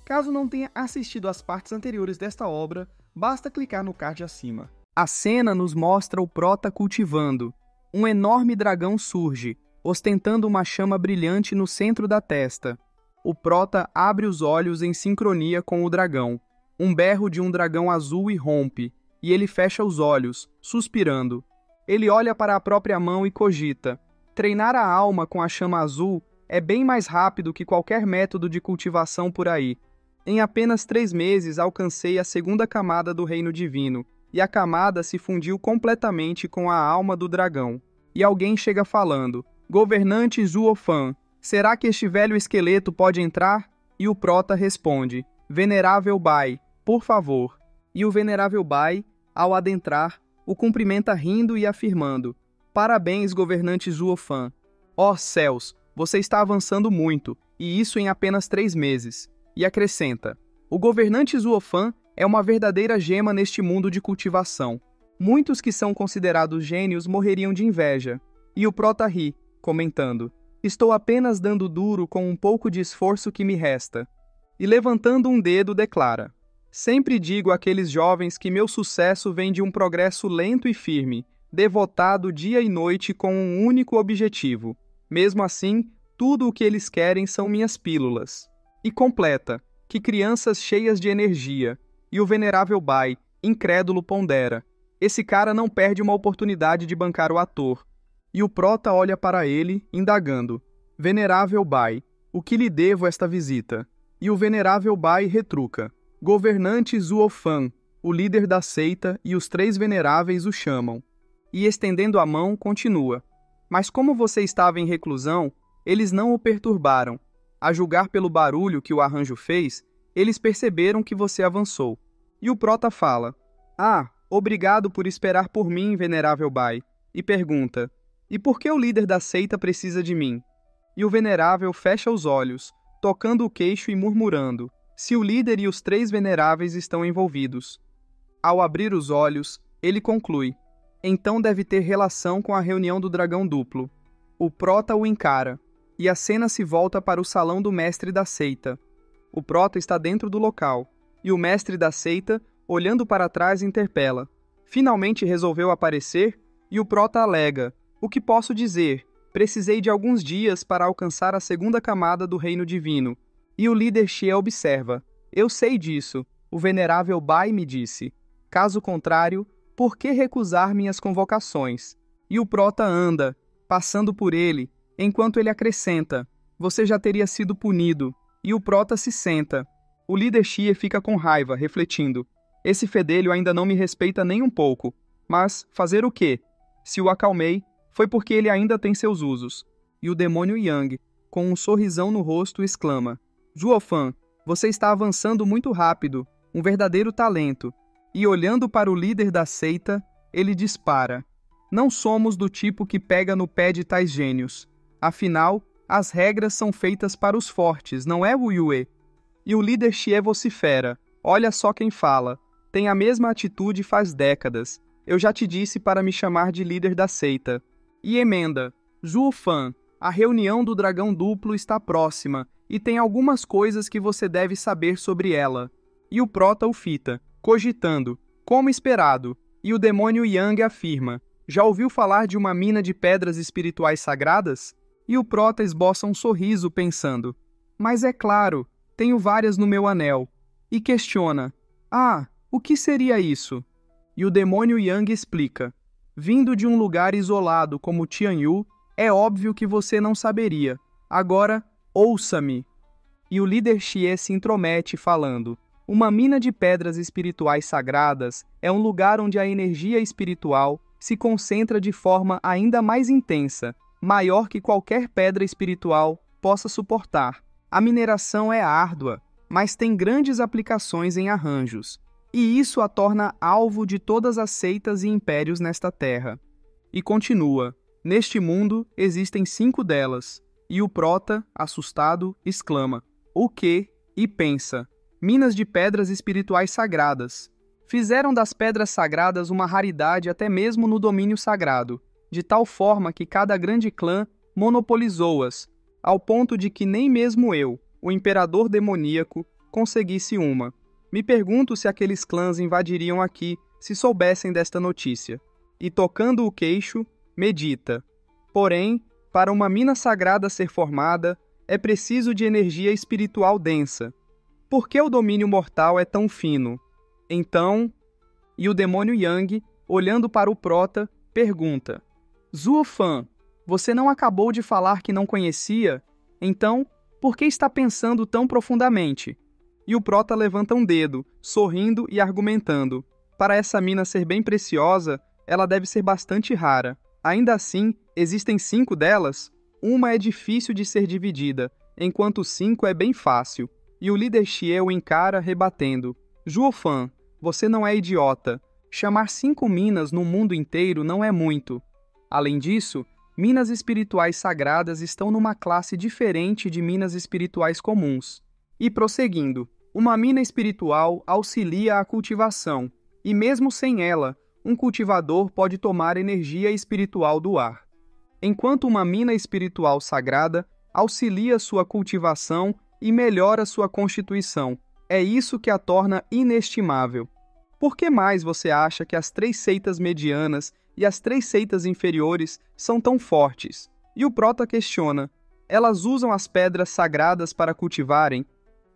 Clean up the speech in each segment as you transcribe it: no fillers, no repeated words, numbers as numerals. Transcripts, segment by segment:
Caso não tenha assistido às partes anteriores desta obra, basta clicar no card acima. A cena nos mostra o Prota cultivando. Um enorme dragão surge, ostentando uma chama brilhante no centro da testa. O Prota abre os olhos em sincronia com o dragão. Um berro de um dragão azul irrompe, e ele fecha os olhos, suspirando. Ele olha para a própria mão e cogita. Treinar a alma com a chama azul é bem mais rápido que qualquer método de cultivação por aí. Em apenas 3 meses alcancei a segunda camada do reino divino, e a camada se fundiu completamente com a alma do dragão. E alguém chega falando, governante Zuofan, será que este velho esqueleto pode entrar? E o Prota responde, venerável Bai, por favor. E o venerável Bai, ao adentrar, o cumprimenta rindo e afirmando, parabéns, governante Zuofan. Ó céus, você está avançando muito, e isso em apenas 3 meses. E acrescenta, o governante Zuofan é uma verdadeira gema neste mundo de cultivação. Muitos que são considerados gênios morreriam de inveja. E o Prota ri, comentando, estou apenas dando duro com um pouco de esforço que me resta. E levantando um dedo declara, sempre digo àqueles jovens que meu sucesso vem de um progresso lento e firme, devotado dia e noite com um único objetivo. Mesmo assim, tudo o que eles querem são minhas pílulas. E completa, que crianças cheias de energia. E o venerável Bai, incrédulo, pondera. Esse cara não perde uma oportunidade de bancar o ator. E o Prota olha para ele, indagando. Venerável Bai, o que lhe devo esta visita? E o venerável Bai retruca. Governante Zuofan, o líder da seita e os 3 veneráveis o chamam. E estendendo a mão, continua. Mas como você estava em reclusão, eles não o perturbaram. A julgar pelo barulho que o arranjo fez, eles perceberam que você avançou. E o Prota fala, obrigado por esperar por mim, venerável Bai. E pergunta, e por que o líder da seita precisa de mim? E o venerável fecha os olhos, tocando o queixo e murmurando, se o líder e os 3 veneráveis estão envolvidos. Ao abrir os olhos, ele conclui, então deve ter relação com a reunião do dragão duplo. O Prota o encara, e a cena se volta para o salão do mestre da seita. O Prota está dentro do local, e o mestre da seita, olhando para trás, interpela. Finalmente resolveu aparecer, e o Prota alega, o que posso dizer? Precisei de alguns dias para alcançar a segunda camada do reino divino. E o líder Xie observa, eu sei disso, o venerável Bai me disse. Caso contrário, por que recusar minhas convocações? E o Prota anda, passando por ele, enquanto ele acrescenta, você já teria sido punido. E o Prota se senta. O líder Xie fica com raiva, refletindo, esse fedelho ainda não me respeita nem um pouco. Mas fazer o quê? Se o acalmei, foi porque ele ainda tem seus usos. E o demônio Yang, com um sorrisão no rosto, exclama, Zuofan, você está avançando muito rápido, um verdadeiro talento. E olhando para o líder da seita, ele dispara. Não somos do tipo que pega no pé de tais gênios. Afinal, as regras são feitas para os fortes, não é, Wu Yue? E o líder Xie vocifera. Olha só quem fala. Tem a mesma atitude faz décadas. Eu já te disse para me chamar de líder da seita. E emenda. Zuofan, a reunião do dragão duplo está próxima e tem algumas coisas que você deve saber sobre ela. E o Prota o fita, cogitando, como esperado. E o demônio Yang afirma. Já ouviu falar de uma mina de pedras espirituais sagradas? E o Prota esboça um sorriso pensando. Mas é claro, tenho várias no meu anel. E questiona. O que seria isso? E o demônio Yang explica. Vindo de um lugar isolado como Tianyu, é óbvio que você não saberia. Agora, ouça-me. E o líder Xie se intromete falando. Uma mina de pedras espirituais sagradas é um lugar onde a energia espiritual se concentra de forma ainda mais intensa, maior que qualquer pedra espiritual possa suportar. A mineração é árdua, mas tem grandes aplicações em arranjos, e isso a torna alvo de todas as seitas e impérios nesta terra. E continua, neste mundo existem 5 delas, e o Prota, assustado, exclama, o quê? E pensa, minas de pedras espirituais sagradas. Fizeram das pedras sagradas uma raridade até mesmo no domínio sagrado, de tal forma que cada grande clã monopolizou-as, ao ponto de que nem mesmo eu, o imperador demoníaco, conseguisse uma. Me pergunto se aqueles clãs invadiriam aqui se soubessem desta notícia. E tocando o queixo, medita. Porém, para uma mina sagrada ser formada, é preciso de energia espiritual densa. Por que o domínio mortal é tão fino? Então, e o demônio Yang, olhando para o Prota, pergunta: Zuofan, você não acabou de falar que não conhecia? Então, por que está pensando tão profundamente? E o Prota levanta um dedo, sorrindo e argumentando. Para essa mina ser bem preciosa, ela deve ser bastante rara. Ainda assim, existem 5 delas? Uma é difícil de ser dividida, enquanto 5 é bem fácil. E o líder Xie o encara, rebatendo: Zuofan, você não é idiota. Chamar 5 minas no mundo inteiro não é muito. Além disso, minas espirituais sagradas estão numa classe diferente de minas espirituais comuns. E prosseguindo, uma mina espiritual auxilia a cultivação, e mesmo sem ela, um cultivador pode tomar energia espiritual do ar. Enquanto uma mina espiritual sagrada auxilia sua cultivação e melhora sua constituição. É isso que a torna inestimável. Por que mais você acha que as 3 seitas medianas e as 3 seitas inferiores são tão fortes? E o Prota questiona: elas usam as pedras sagradas para cultivarem?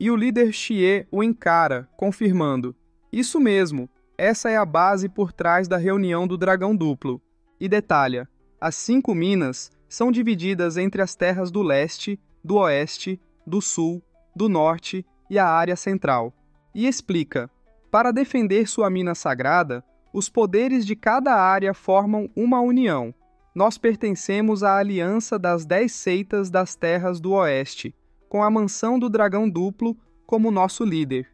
E o líder Xie o encara, confirmando: isso mesmo, essa é a base por trás da reunião do Dragão Duplo. E detalha: as 5 minas são divididas entre as terras do leste, do oeste, do sul, do norte e a área central. E explica: para defender sua mina sagrada, os poderes de cada área formam uma união. Nós pertencemos à aliança das 10 seitas das terras do oeste, com a mansão do Dragão Duplo como nosso líder.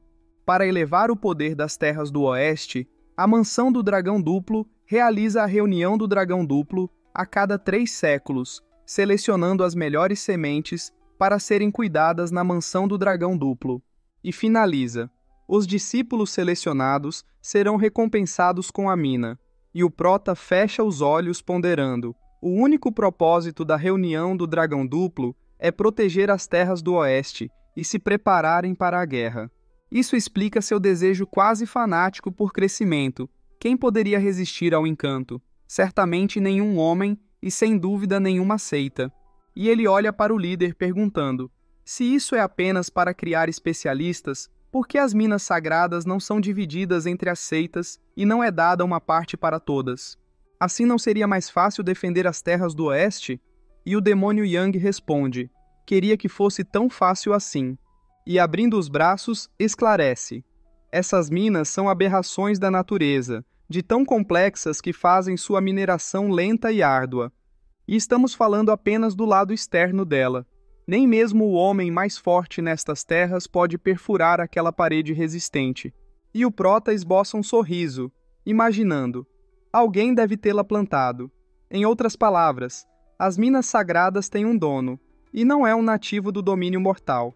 Para elevar o poder das terras do oeste, a mansão do Dragão Duplo realiza a reunião do Dragão Duplo a cada 3 séculos, selecionando as melhores sementes para serem cuidadas na mansão do Dragão Duplo. E finaliza: os discípulos selecionados serão recompensados com a mina. E o Prota fecha os olhos ponderando: o único propósito da reunião do Dragão Duplo é proteger as terras do oeste e se prepararem para a guerra. Isso explica seu desejo quase fanático por crescimento. Quem poderia resistir ao encanto? Certamente nenhum homem e sem dúvida nenhuma seita. E ele olha para o líder perguntando: se isso é apenas para criar especialistas, por que as minas sagradas não são divididas entre as seitas e não é dada uma parte para todas? Assim não seria mais fácil defender as terras do oeste? E o demônio Yang responde: queria que fosse tão fácil assim. E abrindo os braços, esclarece: essas minas são aberrações da natureza, de tão complexas que fazem sua mineração lenta e árdua. E estamos falando apenas do lado externo dela. Nem mesmo o homem mais forte nestas terras pode perfurar aquela parede resistente. E o Prota esboça um sorriso, imaginando: alguém deve tê-la plantado. Em outras palavras, as minas sagradas têm um dono, e não é um nativo do domínio mortal.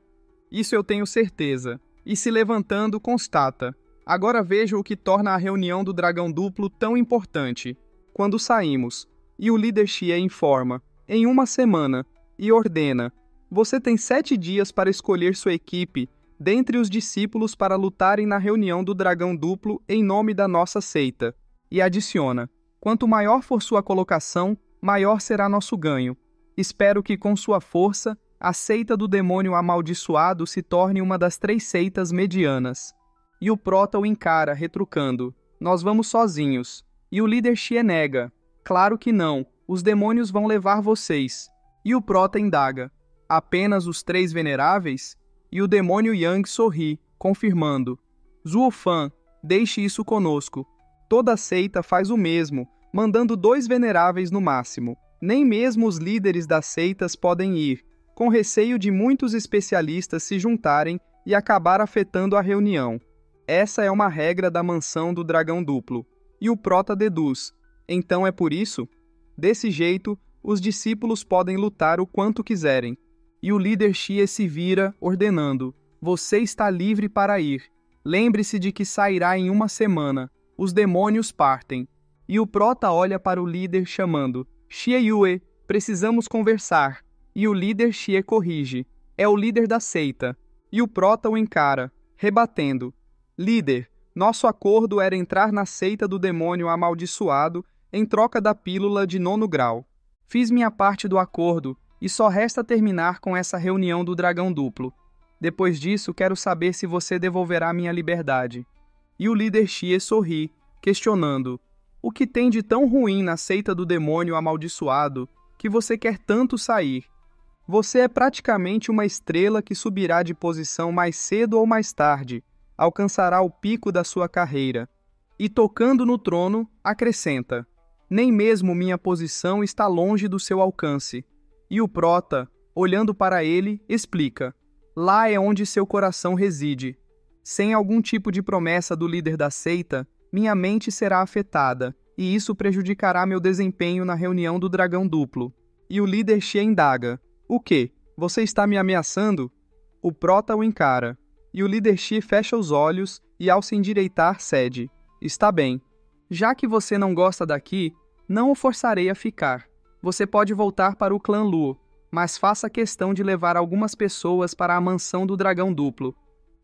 Isso eu tenho certeza. E se levantando, constata: agora vejo o que torna a reunião do Dragão Duplo tão importante. Quando saímos, e o líder Xie informa: em uma semana, e ordena: você tem 7 dias para escolher sua equipe dentre os discípulos para lutarem na reunião do Dragão Duplo em nome da nossa seita. E adiciona: quanto maior for sua colocação, maior será nosso ganho. Espero que com sua força, a seita do demônio amaldiçoado se torne uma das 3 seitas medianas. E o Prota o encara, retrucando: nós vamos sozinhos. E o líder Xie nega: claro que não, os demônios vão levar vocês. E o Prota indaga: apenas os 3 veneráveis? E o demônio Yang sorri, confirmando: Zuofan, deixe isso conosco. Toda seita faz o mesmo, mandando 2 veneráveis no máximo. Nem mesmo os líderes das seitas podem ir, com receio de muitos especialistas se juntarem e acabar afetando a reunião. Essa é uma regra da mansão do Dragão Duplo. E o Prota deduz: então é por isso? Desse jeito, os discípulos podem lutar o quanto quiserem. E o líder Xie se vira, ordenando: você está livre para ir. Lembre-se de que sairá em uma semana. Os demônios partem. E o Prota olha para o líder chamando: Xie Yue, precisamos conversar. E o líder Xie corrige: é o líder da seita. E o Prota o encara: rebatendo: líder, nosso acordo era entrar na seita do demônio amaldiçoado em troca da pílula de 9º grau. Fiz minha parte do acordo e só resta terminar com essa reunião do dragão duplo. Depois disso, quero saber se você devolverá minha liberdade. E o líder Xie sorri, questionando: o que tem de tão ruim na seita do demônio amaldiçoado que você quer tanto sair? Você é praticamente uma estrela que subirá de posição mais cedo ou mais tarde, alcançará o pico da sua carreira. E tocando no trono, acrescenta: nem mesmo minha posição está longe do seu alcance. E o prota, olhando para ele, explica: lá é onde seu coração reside. Sem algum tipo de promessa do líder da seita, minha mente será afetada, e isso prejudicará meu desempenho na reunião do dragão duplo. E o líder Xie indaga: o quê? Você está me ameaçando? O prota o encara, e o líder Xie fecha os olhos e, ao se endireitar, cede: está bem. Já que você não gosta daqui, não o forçarei a ficar. Você pode voltar para o clã Luo, mas faça questão de levar algumas pessoas para a mansão do dragão duplo.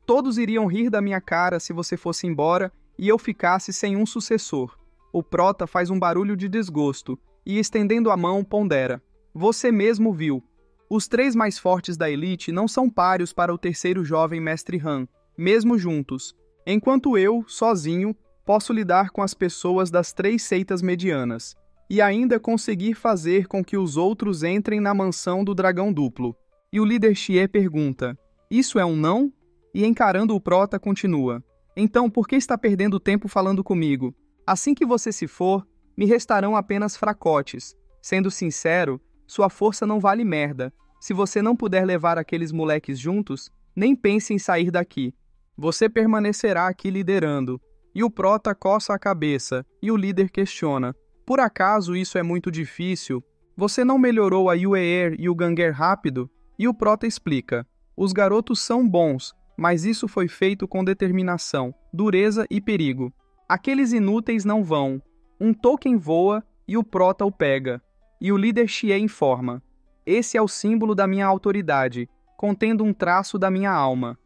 Todos iriam rir da minha cara se você fosse embora e eu ficasse sem um sucessor. O prota faz um barulho de desgosto e, estendendo a mão, pondera: você mesmo viu. Os 3 mais fortes da elite não são páreos para o terceiro jovem mestre Han, mesmo juntos, enquanto eu, sozinho, posso lidar com as pessoas das 3 seitas medianas, e ainda conseguir fazer com que os outros entrem na mansão do dragão duplo. E o líder Xie pergunta: isso é um não? E encarando o prota continua: então por que está perdendo tempo falando comigo? Assim que você se for, me restarão apenas fracotes. Sendo sincero, sua força não vale merda. Se você não puder levar aqueles moleques juntos, nem pense em sair daqui. Você permanecerá aqui liderando. E o prota coça a cabeça, e o líder questiona: por acaso isso é muito difícil? Você não melhorou a Yueer e o Ganger rápido? E o prota explica: os garotos são bons, mas isso foi feito com determinação, dureza e perigo. Aqueles inúteis não vão. Um token voa e o prota o pega. E o líder Xie informa: esse é o símbolo da minha autoridade, contendo um traço da minha alma.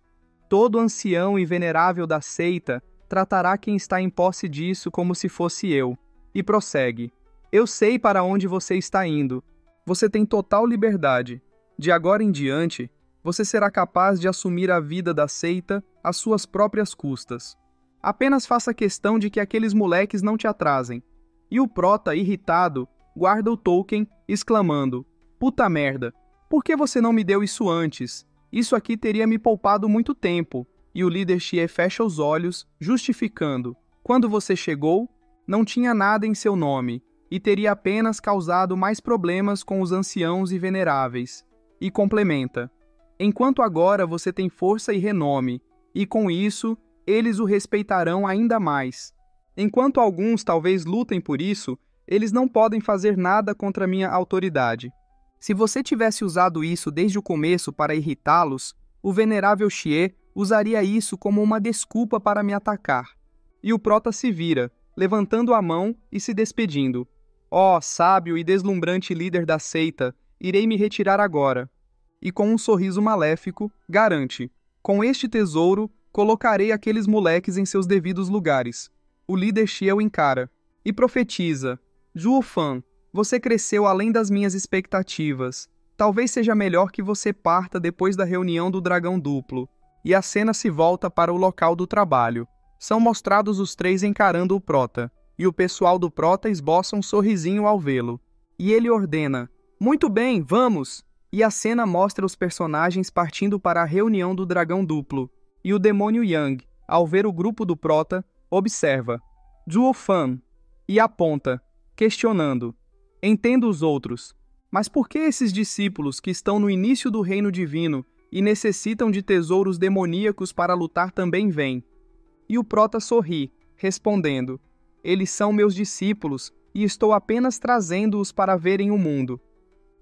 Todo ancião e venerável da seita tratará quem está em posse disso como se fosse eu. E prossegue: eu sei para onde você está indo. Você tem total liberdade. De agora em diante, você será capaz de assumir a vida da seita às suas próprias custas. Apenas faça questão de que aqueles moleques não te atrasem. E o prota, irritado, guarda o token, exclamando: puta merda, por que você não me deu isso antes? Isso aqui teria me poupado muito tempo. E o líder Xie fecha os olhos, justificando: quando você chegou, não tinha nada em seu nome, e teria apenas causado mais problemas com os anciãos e veneráveis. E complementa: enquanto agora você tem força e renome, e com isso, eles o respeitarão ainda mais. Enquanto alguns talvez lutem por isso, eles não podem fazer nada contra minha autoridade. Se você tivesse usado isso desde o começo para irritá-los, o venerável Xie usaria isso como uma desculpa para me atacar. E o prota se vira, levantando a mão e se despedindo: ó, sábio e deslumbrante líder da seita, irei me retirar agora. E com um sorriso maléfico, garante: com este tesouro, colocarei aqueles moleques em seus devidos lugares. O líder Xie o encara e profetiza: Zhuo Fan, você cresceu além das minhas expectativas. Talvez seja melhor que você parta depois da reunião do dragão duplo. E a cena se volta para o local do trabalho. São mostrados os 3 encarando o prota, e o pessoal do prota esboça um sorrisinho ao vê-lo. E ele ordena: muito bem, vamos! E a cena mostra os personagens partindo para a reunião do dragão duplo. E o demônio Yang, ao ver o grupo do prota, observa Zhuo Fan e aponta, questionando: entendo os outros, mas por que esses discípulos que estão no início do reino divino e necessitam de tesouros demoníacos para lutar também vêm? E o prota sorri, respondendo: eles são meus discípulos e estou apenas trazendo-os para verem o mundo.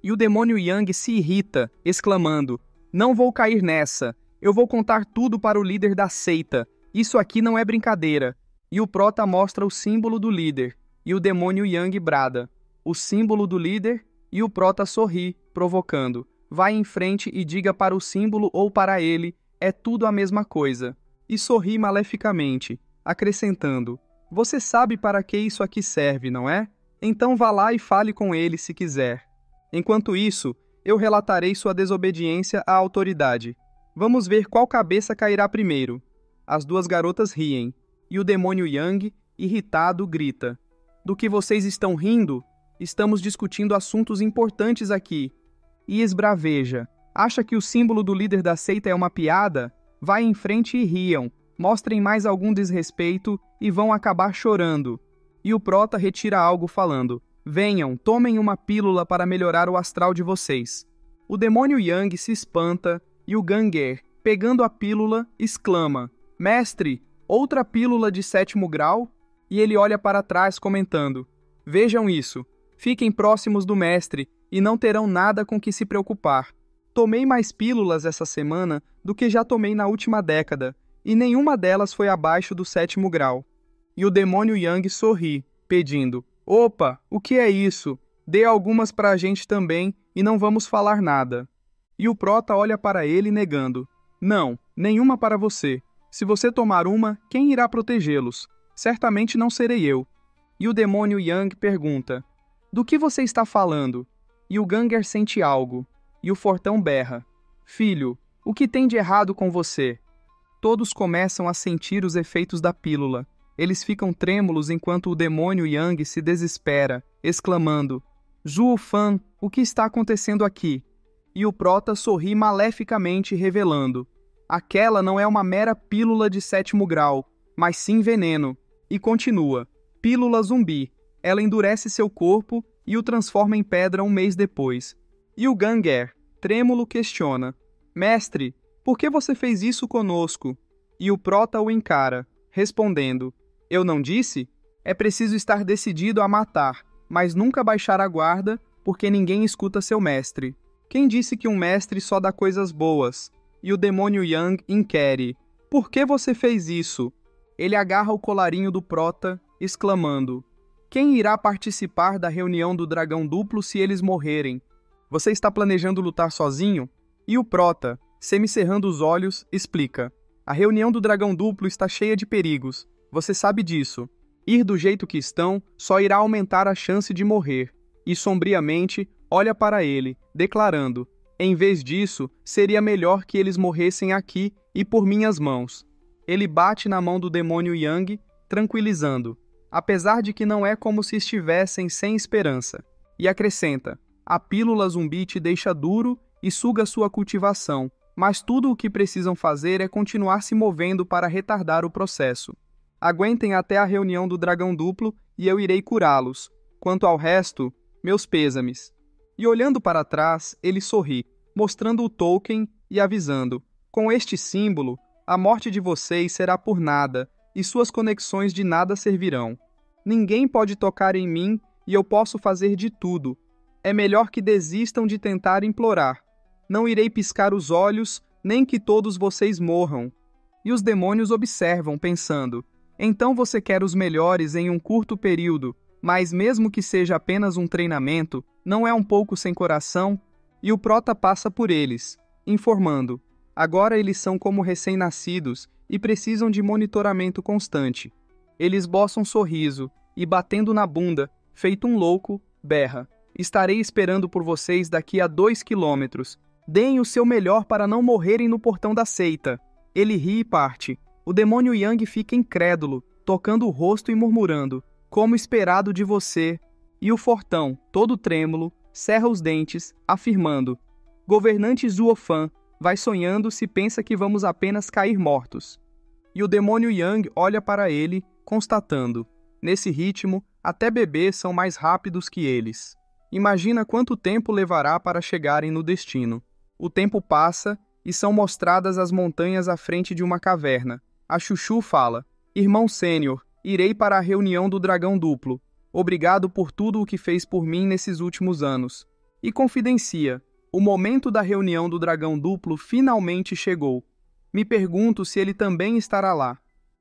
E o demônio Yang se irrita, exclamando: não vou cair nessa, eu vou contar tudo para o líder da seita, isso aqui não é brincadeira. E o prota mostra o símbolo do líder, e o demônio Yang brada: o símbolo do líder? E o prota sorri, provocando: vai em frente e diga para o símbolo ou para ele, é tudo a mesma coisa. e sorri maleficamente, acrescentando: Você sabe para que isso aqui serve, não é? Então vá lá e fale com ele se quiser. Enquanto isso, eu relatarei sua desobediência à autoridade. Vamos ver qual cabeça cairá primeiro. As duas garotas riem, e o demônio Yang, irritado, grita: Do que vocês estão rindo? Estamos discutindo assuntos importantes aqui. E esbraveja: Acha que o símbolo do líder da seita é uma piada? Vai em frente e riam, mostrem mais algum desrespeito e vão acabar chorando. E o prota retira algo falando: Venham, tomem uma pílula para melhorar o astral de vocês. O demônio Yang se espanta e o Ganger, pegando a pílula, exclama: Mestre, outra pílula de 7º grau? E ele olha para trás comentando: Vejam isso, fiquem próximos do mestre e não terão nada com que se preocupar. Tomei mais pílulas essa semana do que já tomei na última década, e nenhuma delas foi abaixo do 7º grau. E o demônio Yang sorri, pedindo: Opa, o que é isso? Dê algumas para a gente também e não vamos falar nada. E o prota olha para ele negando: Não, nenhuma para você. Se você tomar uma, quem irá protegê-los? Certamente não serei eu. E o demônio Yang pergunta: Do que você está falando? E o Ganger sente algo. E o fortão berra: Filho, o que tem de errado com você? Todos começam a sentir os efeitos da pílula. Eles ficam trêmulos enquanto o demônio Yang se desespera, exclamando: Zhuo Fan, o que está acontecendo aqui? E o prota sorri maleficamente, revelando: Aquela não é uma mera pílula de 7º grau, mas sim veneno. E continua: Pílula zumbi. Ela endurece seu corpo e o transforma em pedra um mês depois. E o Ganger, trêmulo, questiona: Mestre, por que você fez isso conosco? E o prota o encara, respondendo: Eu não disse? É preciso estar decidido a matar, mas nunca baixar a guarda, porque ninguém escuta seu mestre. Quem disse que um mestre só dá coisas boas? E o demônio Yang inquere: Por que você fez isso? Ele agarra o colarinho do prota, exclamando: Quem irá participar da reunião do dragão duplo se eles morrerem? Você está planejando lutar sozinho? E o prota, semicerrando os olhos, explica: A reunião do dragão duplo está cheia de perigos. Você sabe disso. Ir do jeito que estão só irá aumentar a chance de morrer. E sombriamente olha para ele, declarando: Em vez disso, seria melhor que eles morressem aqui e por minhas mãos. Ele bate na mão do demônio Yang, tranquilizando, apesar de que não é como se estivessem sem esperança. E acrescenta: A pílula zumbi te deixa duro e suga sua cultivação, mas tudo o que precisam fazer é continuar se movendo para retardar o processo. Aguentem até a reunião do dragão duplo e eu irei curá-los. Quanto ao resto, meus pêsames. E olhando para trás, ele sorri, mostrando o token e avisando: Com este símbolo, a morte de vocês será por nada e suas conexões de nada servirão. Ninguém pode tocar em mim e eu posso fazer de tudo. É melhor que desistam de tentar implorar. Não irei piscar os olhos, nem que todos vocês morram. E os demônios observam, pensando: Então você quer os melhores em um curto período, mas mesmo que seja apenas um treinamento, não é um pouco sem coração? E o prota passa por eles, informando: Agora eles são como recém-nascidos e precisam de monitoramento constante. Ele esboça um sorriso e, batendo na bunda, feito um louco, berra: Estarei esperando por vocês daqui a 2 quilômetros. Deem o seu melhor para não morrerem no portão da seita. Ele ri e parte. O demônio Yang fica incrédulo, tocando o rosto e murmurando: Como esperado de você. E o fortão, todo trêmulo, cerra os dentes, afirmando: Governante Zhuo Fan, vai sonhando se pensa que vamos apenas cair mortos. E o demônio Yang olha para ele, constatando: Nesse ritmo, até bebês são mais rápidos que eles. Imagina quanto tempo levará para chegarem no destino. O tempo passa e são mostradas as montanhas à frente de uma caverna. A Chuchu fala: Irmão sênior, irei para a reunião do dragão duplo. Obrigado por tudo o que fez por mim nesses últimos anos. E confidencia: o momento da reunião do dragão duplo finalmente chegou. Me pergunto se ele também estará lá.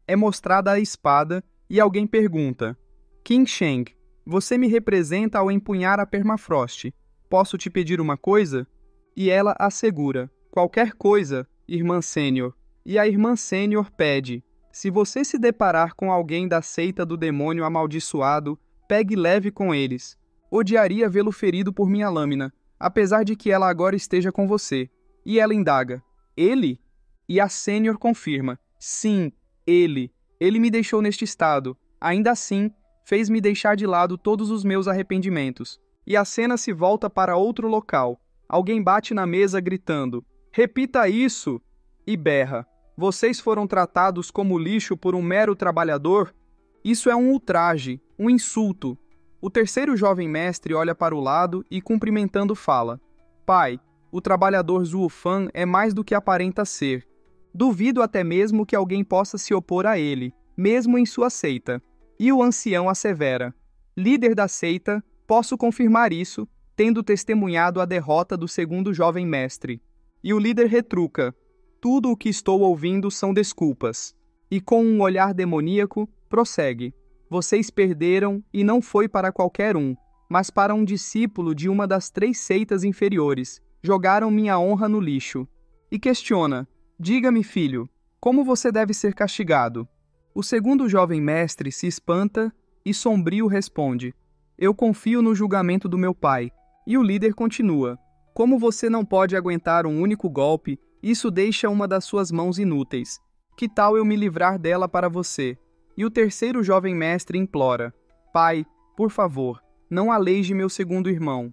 É mostrada a espada e alguém pergunta: Qin Sheng, você me representa ao empunhar a permafrost. Posso te pedir uma coisa? E ela assegura: Qualquer coisa, irmã sênior. E a irmã sênior pede: se você se deparar com alguém da seita do demônio amaldiçoado, pegue leve com eles. Odiaria vê-lo ferido por minha lâmina, apesar de que ela agora esteja com você. E ela indaga: ele? E a sênior confirma: sim, ele. Ele me deixou neste estado. Ainda assim, fez-me deixar de lado todos os meus arrependimentos. E a cena se volta para outro local. Alguém bate na mesa gritando: repita isso! E berra: vocês foram tratados como lixo por um mero trabalhador? Isso é um ultraje, um insulto. O terceiro jovem mestre olha para o lado e, cumprimentando, fala: pai, o trabalhador Zuofan é mais do que aparenta ser. Duvido até mesmo que alguém possa se opor a ele, mesmo em sua seita. E o ancião assevera: líder da seita, posso confirmar isso, tendo testemunhado a derrota do segundo jovem mestre. E o líder retruca: tudo o que estou ouvindo são desculpas. E com um olhar demoníaco, prossegue: vocês perderam e não foi para qualquer um, mas para um discípulo de uma das 3 seitas inferiores. Jogaram minha honra no lixo. E questiona: diga-me, filho, como você deve ser castigado? O segundo jovem mestre se espanta e sombrio responde: eu confio no julgamento do meu pai. E o líder continua: como você não pode aguentar um único golpe, isso deixa uma das suas mãos inúteis. Que tal eu me livrar dela para você? E o terceiro jovem mestre implora: pai, por favor, não aleije meu segundo irmão.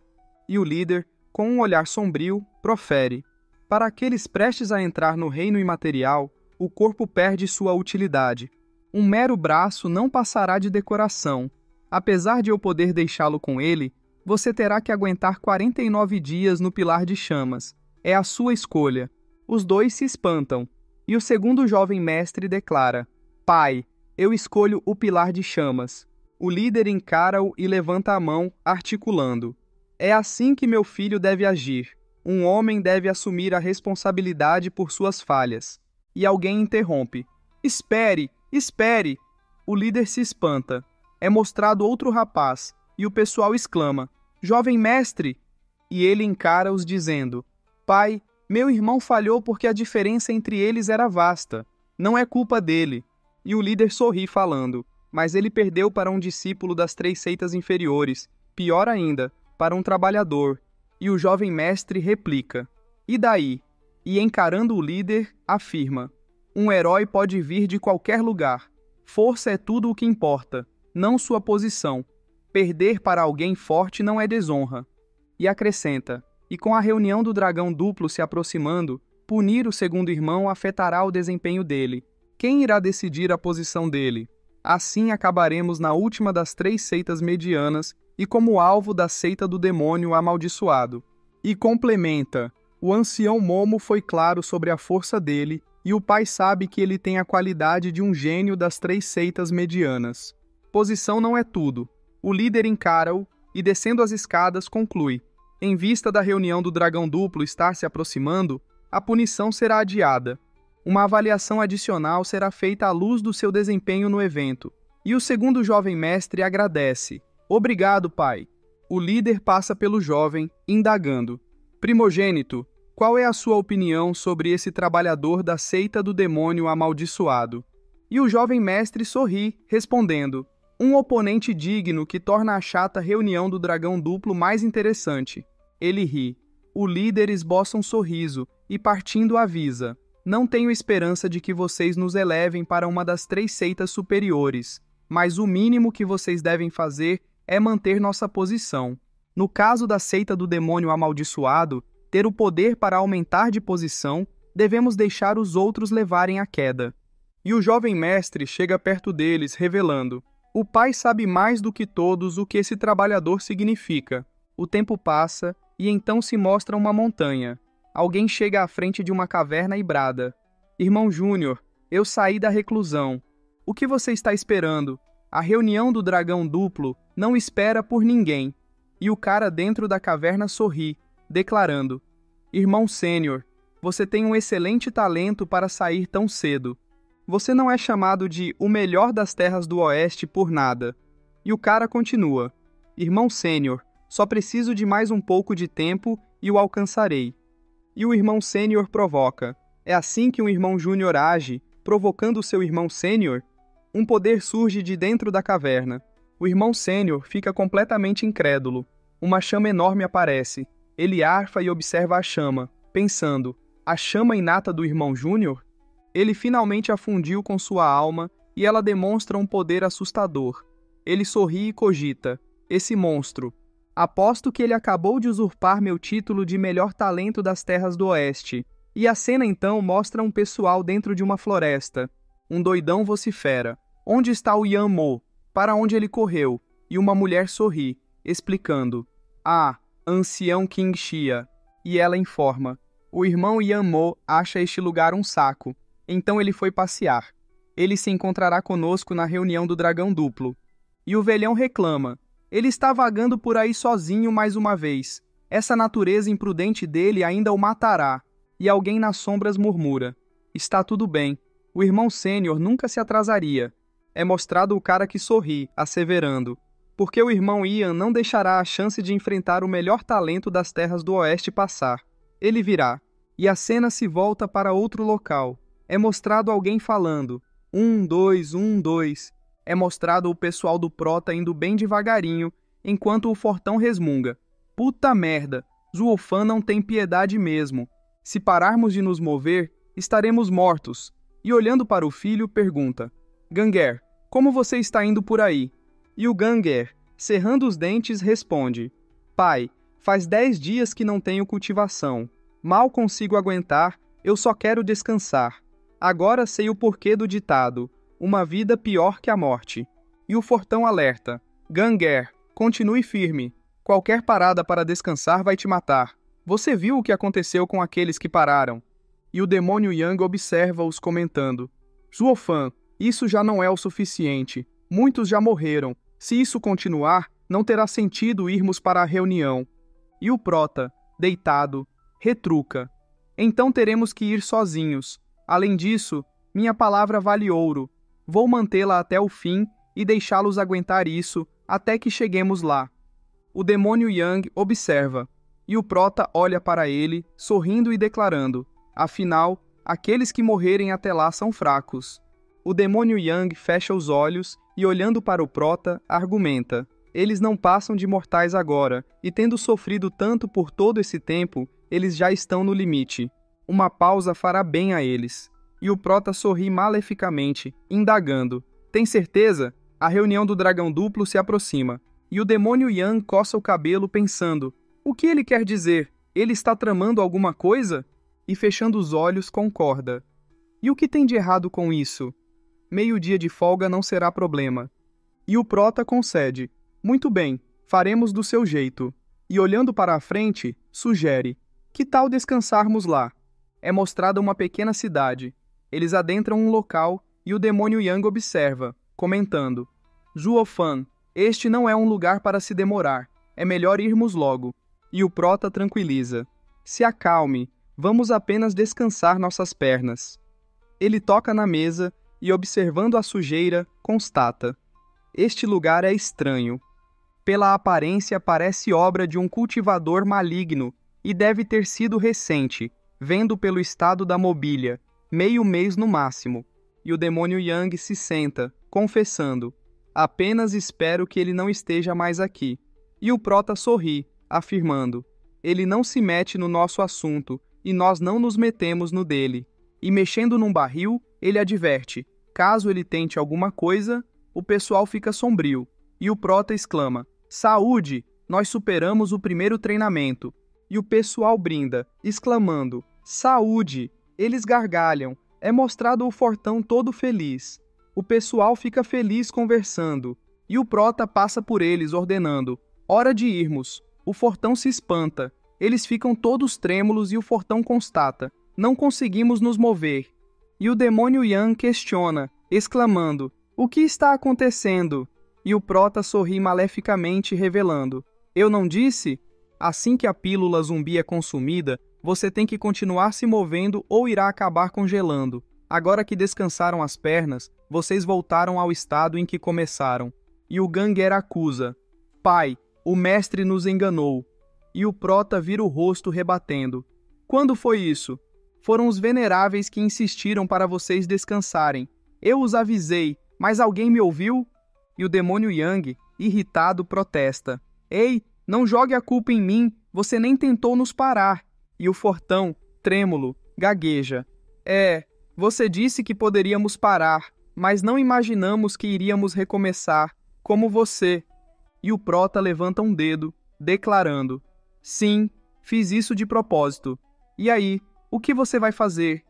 E o líder, com um olhar sombrio, profere: para aqueles prestes a entrar no reino imaterial, o corpo perde sua utilidade. Um mero braço não passará de decoração. Apesar de eu poder deixá-lo com ele, você terá que aguentar 49 dias no pilar de chamas. É a sua escolha. Os dois se espantam. E o segundo jovem mestre declara: pai, eu escolho o pilar de chamas. O líder encara-o e levanta a mão, articulando: é assim que meu filho deve agir. Um homem deve assumir a responsabilidade por suas falhas. E alguém interrompe: espere, espere! O líder se espanta. É mostrado outro rapaz, e o pessoal exclama: jovem mestre! E ele encara-os dizendo: pai, meu irmão falhou porque a diferença entre eles era vasta. Não é culpa dele. E o líder sorri falando: mas ele perdeu para um discípulo das 3 seitas inferiores, pior ainda, para um trabalhador. E o jovem mestre replica: e daí? E encarando o líder, afirma: um herói pode vir de qualquer lugar. Força é tudo o que importa, não sua posição. Perder para alguém forte não é desonra. E acrescenta: e com a reunião do dragão duplo se aproximando, punir o segundo irmão afetará o desempenho dele. Quem irá decidir a posição dele? Assim acabaremos na última das 3 seitas medianas e como alvo da seita do demônio amaldiçoado. E complementa: o ancião Momo foi claro sobre a força dele, e o pai sabe que ele tem a qualidade de um gênio das 3 seitas medianas. Posição não é tudo. O líder encara-o e, descendo as escadas, conclui: em vista da reunião do dragão duplo estar se aproximando, a punição será adiada. Uma avaliação adicional será feita à luz do seu desempenho no evento. E o segundo jovem mestre agradece: obrigado, pai. O líder passa pelo jovem, indagando: primogênito, qual é a sua opinião sobre esse trabalhador da seita do demônio amaldiçoado? E o jovem mestre sorri, respondendo: um oponente digno que torna a chata reunião do dragão duplo mais interessante. Ele ri. O líder esboça um sorriso e, partindo, avisa: não tenho esperança de que vocês nos elevem para uma das 3 seitas superiores, mas o mínimo que vocês devem fazer é manter nossa posição. No caso da seita do demônio amaldiçoado, ter o poder para aumentar de posição, devemos deixar os outros levarem a queda. E o jovem mestre chega perto deles, revelando: o pai sabe mais do que todos o que esse trabalhador significa. O tempo passa, e então se mostra uma montanha. Alguém chega à frente de uma caverna e brada: irmão Júnior, eu saí da reclusão. O que você está esperando? A reunião do dragão duplo não espera por ninguém. E o cara dentro da caverna sorri, declarando: irmão sênior, você tem um excelente talento para sair tão cedo. Você não é chamado de o melhor das terras do oeste por nada. E o cara continua: irmão sênior, só preciso de mais um pouco de tempo e o alcançarei. E o irmão sênior provoca: É assim que um irmão júnior age, provocando seu irmão sênior? Um poder surge de dentro da caverna. O irmão sênior fica completamente incrédulo. Uma chama enorme aparece. Ele arfa e observa a chama, pensando: a chama inata do irmão júnior? Ele finalmente a fundiu com sua alma e ela demonstra um poder assustador. Ele sorri e cogita: esse monstro. Aposto que ele acabou de usurpar meu título de melhor talento das terras do oeste. E a cena então mostra um pessoal dentro de uma floresta. Um doidão vocifera: onde está o Yan Mo? Para onde ele correu? E uma mulher sorri, explicando: ah, ancião King Xia. E ela informa: o irmão Yan Mo acha este lugar um saco. Então ele foi passear. Ele se encontrará conosco na reunião do Dragão Duplo. E o velhão reclama: ele está vagando por aí sozinho mais uma vez. Essa natureza imprudente dele ainda o matará. E alguém nas sombras murmura: está tudo bem. O irmão sênior nunca se atrasaria. É mostrado o cara que sorri, asseverando: porque o irmão Ian não deixará a chance de enfrentar o melhor talento das terras do oeste passar. Ele virá. E a cena se volta para outro local. É mostrado alguém falando: 1, 2, 1, 2. É mostrado o pessoal do Prota indo bem devagarinho, enquanto o fortão resmunga: puta merda, Zuofan não tem piedade mesmo. Se pararmos de nos mover, estaremos mortos. E olhando para o filho, pergunta: Ganger, como você está indo por aí? E o Ganger, cerrando os dentes, responde: pai, faz 10 dias que não tenho cultivação. Mal consigo aguentar, eu só quero descansar. Agora sei o porquê do ditado: uma vida pior que a morte. E o fortão alerta: Ganger, continue firme. Qualquer parada para descansar vai te matar. Você viu o que aconteceu com aqueles que pararam? E o demônio Yang observa-os comentando: Zuofan, isso já não é o suficiente. Muitos já morreram. Se isso continuar, não terá sentido irmos para a reunião. E o Prota, deitado, retruca: então teremos que ir sozinhos. Além disso, minha palavra vale ouro. Vou mantê-la até o fim e deixá-los aguentar isso até que cheguemos lá. O demônio Yang observa, e o Prota olha para ele, sorrindo e declarando: afinal, aqueles que morrerem até lá são fracos. O demônio Yang fecha os olhos e, olhando para o Prota, argumenta: eles não passam de mortais agora, e tendo sofrido tanto por todo esse tempo, eles já estão no limite. Uma pausa fará bem a eles. E o Prota sorri maleficamente, indagando: tem certeza? A reunião do Dragão Duplo se aproxima. E o demônio Yang coça o cabelo pensando: o que ele quer dizer? Ele está tramando alguma coisa? E fechando os olhos, concorda: e o que tem de errado com isso? Meio-dia de folga não será problema. E o Prota concede: muito bem, faremos do seu jeito. E olhando para a frente, sugere: que tal descansarmos lá? É mostrada uma pequena cidade. Eles adentram um local e o demônio Yang observa, comentando: Zuofan, este não é um lugar para se demorar. É melhor irmos logo. E o Prota tranquiliza: se acalme, vamos apenas descansar nossas pernas. Ele toca na mesa e, observando a sujeira, constata: este lugar é estranho. Pela aparência parece obra de um cultivador maligno e deve ter sido recente, vendo pelo estado da mobília, meio mês no máximo. E o demônio Yang se senta, confessando: apenas espero que ele não esteja mais aqui. E o Prota sorri, afirmando: ele não se mete no nosso assunto e nós não nos metemos no dele. E mexendo num barril, ele adverte: caso ele tente alguma coisa, o pessoal fica sombrio. E o Prota exclama: saúde! Nós superamos o primeiro treinamento. E o pessoal brinda, exclamando: saúde! Eles gargalham. É mostrado o fortão todo feliz. O pessoal fica feliz conversando. E o Prota passa por eles, ordenando: hora de irmos. O fortão se espanta. Eles ficam todos trêmulos e o fortão constata: não conseguimos nos mover. E o demônio Yang questiona, exclamando: o que está acontecendo? E o Prota sorri maleficamente, revelando: eu não disse? Assim que a pílula zumbi é consumida, você tem que continuar se movendo ou irá acabar congelando. Agora que descansaram as pernas, vocês voltaram ao estado em que começaram. E o Ganger acusa: pai, o mestre nos enganou. E o Prota vira o rosto rebatendo: quando foi isso? Foram os veneráveis que insistiram para vocês descansarem. Eu os avisei, mas alguém me ouviu? E o demônio Yang, irritado, protesta. Ei, não jogue a culpa em mim, você nem tentou nos parar. E o fortão, trêmulo, gagueja. Você disse que poderíamos parar, mas não imaginamos que iríamos recomeçar, como você. E o prota levanta um dedo, declarando. Sim, fiz isso de propósito. E aí, o que você vai fazer?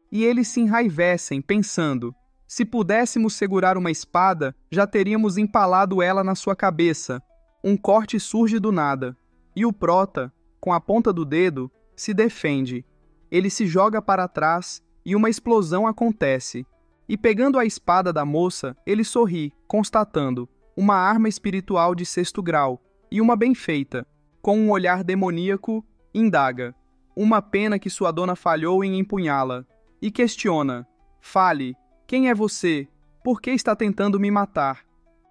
E eles se enraivecem, pensando. Se pudéssemos segurar uma espada, já teríamos empalado ela na sua cabeça. Um corte surge do nada. E o prota, com a ponta do dedo, se defende. Ele se joga para trás e uma explosão acontece. E pegando a espada da moça, ele sorri, constatando uma arma espiritual de 6º grau, e uma bem feita. Com um olhar demoníaco, indaga. Uma pena que sua dona falhou em empunhá-la. E questiona. Fale, quem é você? Por que está tentando me matar?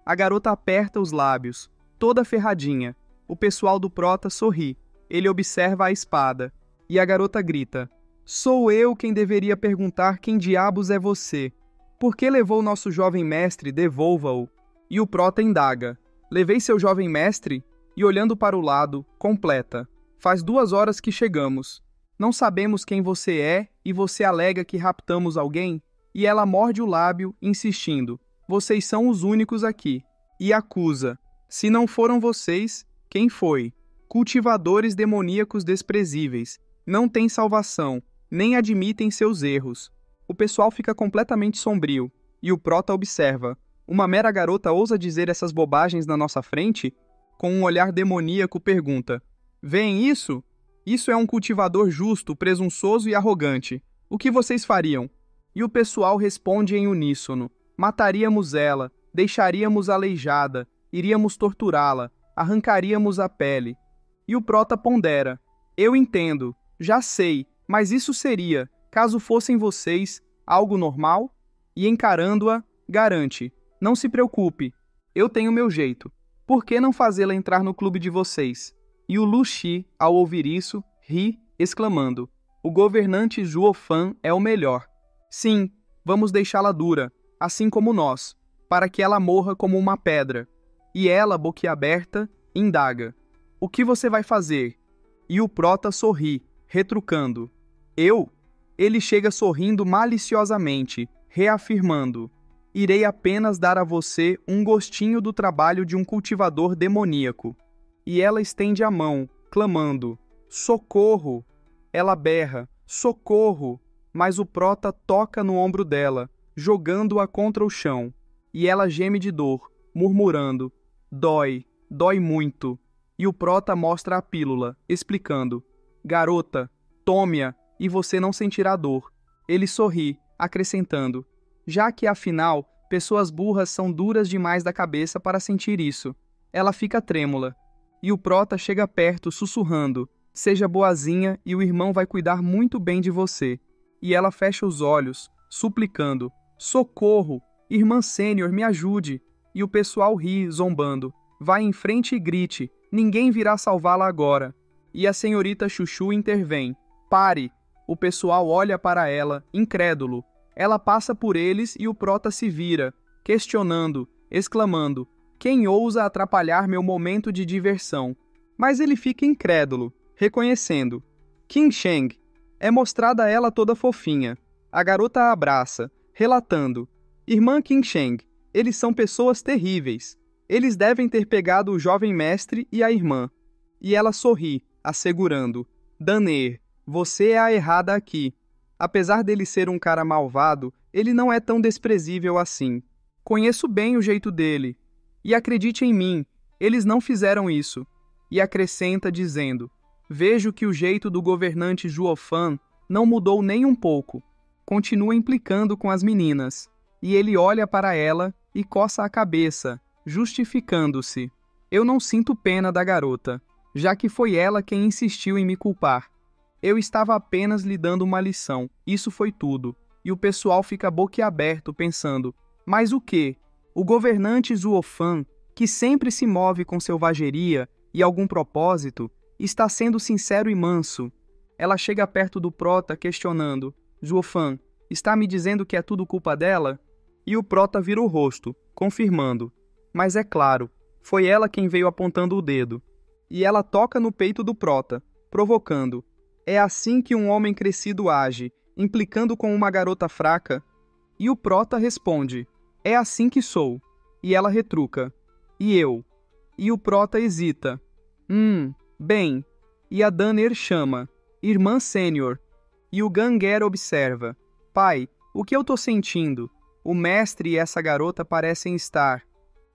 A garota aperta os lábios, toda ferradinha. O pessoal do prota sorri. Ele observa a espada. E a garota grita. Sou eu quem deveria perguntar quem diabos é você. Por que levou nosso jovem mestre? Devolva-o. E o prota indaga. Levei seu jovem mestre? E olhando para o lado, completa. Faz 2 horas que chegamos. Não sabemos quem você é e você alega que raptamos alguém? E ela morde o lábio, insistindo. Vocês são os únicos aqui. E acusa. Se não foram vocês, quem foi? Cultivadores demoníacos desprezíveis. Não têm salvação, nem admitem seus erros. O pessoal fica completamente sombrio. E o prota observa. Uma mera garota ousa dizer essas bobagens na nossa frente? Com um olhar demoníaco pergunta. Veem isso? Isso é um cultivador justo, presunçoso e arrogante. O que vocês fariam? E o pessoal responde em uníssono. Mataríamos ela, deixaríamos aleijada, iríamos torturá-la, arrancaríamos a pele. E o prota pondera. Eu entendo, já sei, mas isso seria, caso fossem vocês, algo normal? E encarando-a, garante. Não se preocupe, eu tenho meu jeito. Por que não fazê-la entrar no clube de vocês? E o Lu Xi, ao ouvir isso, ri, exclamando. O governante Zhuo Fan é o melhor. Sim, vamos deixá-la dura, assim como nós, para que ela morra como uma pedra. E ela, boquiaberta, indaga. O que você vai fazer? E o prota sorri, retrucando. Eu? Ele chega sorrindo maliciosamente, reafirmando. Irei apenas dar a você um gostinho do trabalho de um cultivador demoníaco. E ela estende a mão, clamando. Socorro! Ela berra. Socorro! Mas o prota toca no ombro dela, jogando-a contra o chão. E ela geme de dor, murmurando. Dói, dói muito. E o prota mostra a pílula, explicando. Garota, tome-a e você não sentirá dor. Ele sorri, acrescentando. Já que, afinal, pessoas burras são duras demais da cabeça para sentir isso. Ela fica trêmula. E o prota chega perto, sussurrando. Seja boazinha e o irmão vai cuidar muito bem de você. E ela fecha os olhos, suplicando. Socorro! Irmã sênior, me ajude! E o pessoal ri, zombando. Vai em frente e grite. Ninguém virá salvá-la agora. E a senhorita Chuchu intervém. Pare! O pessoal olha para ela, incrédulo. Ela passa por eles e o prota se vira, questionando, exclamando. Quem ousa atrapalhar meu momento de diversão? Mas ele fica incrédulo, reconhecendo. Qin Sheng. É mostrada a ela toda fofinha. A garota a abraça, relatando. Irmã Qin Sheng, eles são pessoas terríveis. Eles devem ter pegado o jovem mestre e a irmã. E ela sorri, assegurando. Daner, você é a errada aqui. Apesar dele ser um cara malvado, ele não é tão desprezível assim. Conheço bem o jeito dele. E acredite em mim, eles não fizeram isso. E acrescenta dizendo, vejo que o jeito do governante Zhuo Fan não mudou nem um pouco. Continua implicando com as meninas. E ele olha para ela e coça a cabeça, justificando-se. Eu não sinto pena da garota, já que foi ela quem insistiu em me culpar. Eu estava apenas lhe dando uma lição, isso foi tudo. E o pessoal fica boquiaberto pensando, mas o quê? O governante Zhuo Fan, que sempre se move com selvageria e algum propósito, está sendo sincero e manso. Ela chega perto do Prota, questionando: Zuofan, está me dizendo que é tudo culpa dela? E o Prota vira o rosto, confirmando: mas é claro, foi ela quem veio apontando o dedo. E ela toca no peito do Prota, provocando: é assim que um homem crescido age, implicando com uma garota fraca? E o Prota responde: é assim que sou. E ela retruca: e eu? E o Prota hesita: bem. E a Danner chama: irmã sênior. E o Ganger observa: pai, o que eu tô sentindo? O mestre e essa garota parecem estar...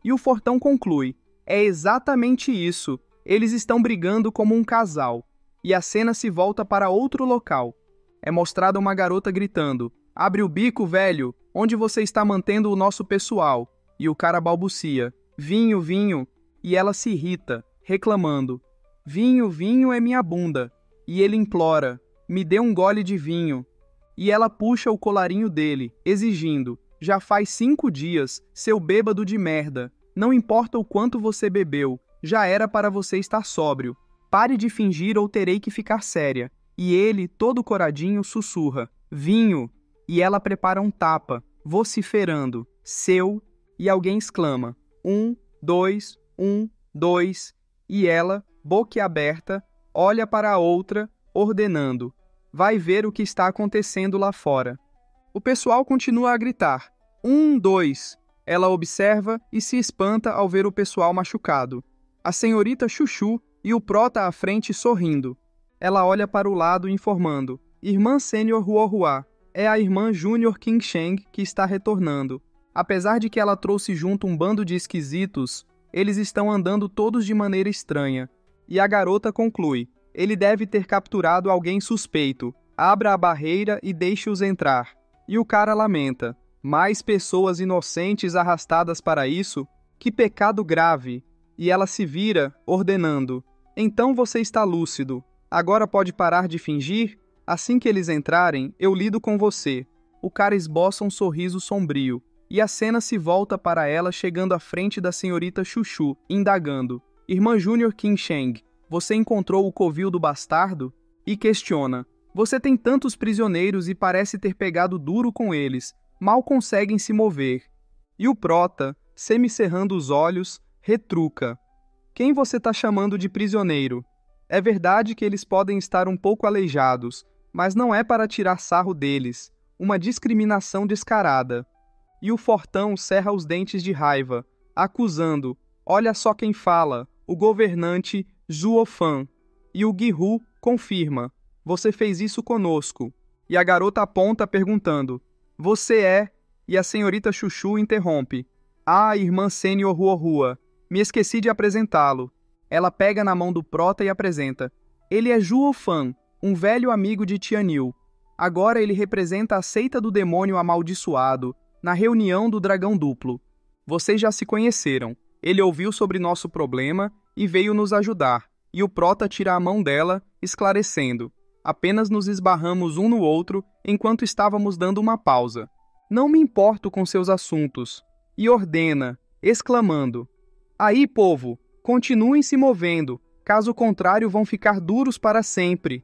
E o Fortão conclui: é exatamente isso. Eles estão brigando como um casal. E a cena se volta para outro local. É mostrada uma garota gritando: abre o bico, velho! Onde você está mantendo o nosso pessoal? E o cara balbucia: vinho, vinho. E ela se irrita, reclamando: vinho, vinho é minha bunda. E ele implora: me dê um gole de vinho. E ela puxa o colarinho dele, exigindo: já faz 5 dias, seu bêbado de merda. Não importa o quanto você bebeu, já era para você estar sóbrio. Pare de fingir ou terei que ficar séria. E ele, todo coradinho, sussurra: vinho. E ela prepara um tapa, vociferando: seu. E alguém exclama: 1, 2, 1, 2. E ela, boquiaberta, olha para a outra, ordenando: vai ver o que está acontecendo lá fora. O pessoal continua a gritar: 1, 2. Ela observa e se espanta ao ver o pessoal machucado. A senhorita Chuchu e o Prota à frente sorrindo. Ela olha para o lado informando: irmã sênior Huohua, é a irmã júnior King Sheng que está retornando. Apesar de que ela trouxe junto um bando de esquisitos, eles estão andando todos de maneira estranha. E a garota conclui: ele deve ter capturado alguém suspeito. Abra a barreira e deixe-os entrar. E o cara lamenta: mais pessoas inocentes arrastadas para isso? Que pecado grave! E ela se vira, ordenando: então você está lúcido. Agora pode parar de fingir? Assim que eles entrarem, eu lido com você. O cara esboça um sorriso sombrio. E a cena se volta para ela chegando à frente da senhorita Chuchu, indagando: irmã Júnior King Sheng, você encontrou o covil do bastardo? E questiona: você tem tantos prisioneiros e parece ter pegado duro com eles, mal conseguem se mover. E o Prota, semicerrando os olhos, retruca: quem você está chamando de prisioneiro? É verdade que eles podem estar um pouco aleijados, mas não é para tirar sarro deles. Uma discriminação descarada. E o Fortão cerra os dentes de raiva, acusando: olha só quem fala, o governante Zuofan. E o Guihu confirma: você fez isso conosco. E a garota aponta perguntando: você é? E a senhorita Chuchu interrompe: ah, irmã sênior Huohua, me esqueci de apresentá-lo. Ela pega na mão do Prota e apresenta: ele é Zuofan, um velho amigo de Tianil. Agora ele representa a seita do demônio amaldiçoado, na reunião do Dragão Duplo. Vocês já se conheceram. Ele ouviu sobre nosso problema e veio nos ajudar. E o Prota tira a mão dela, esclarecendo: apenas nos esbarramos um no outro enquanto estávamos dando uma pausa. Não me importo com seus assuntos. E ordena, exclamando: aí, povo, continuem se movendo, caso contrário vão ficar duros para sempre.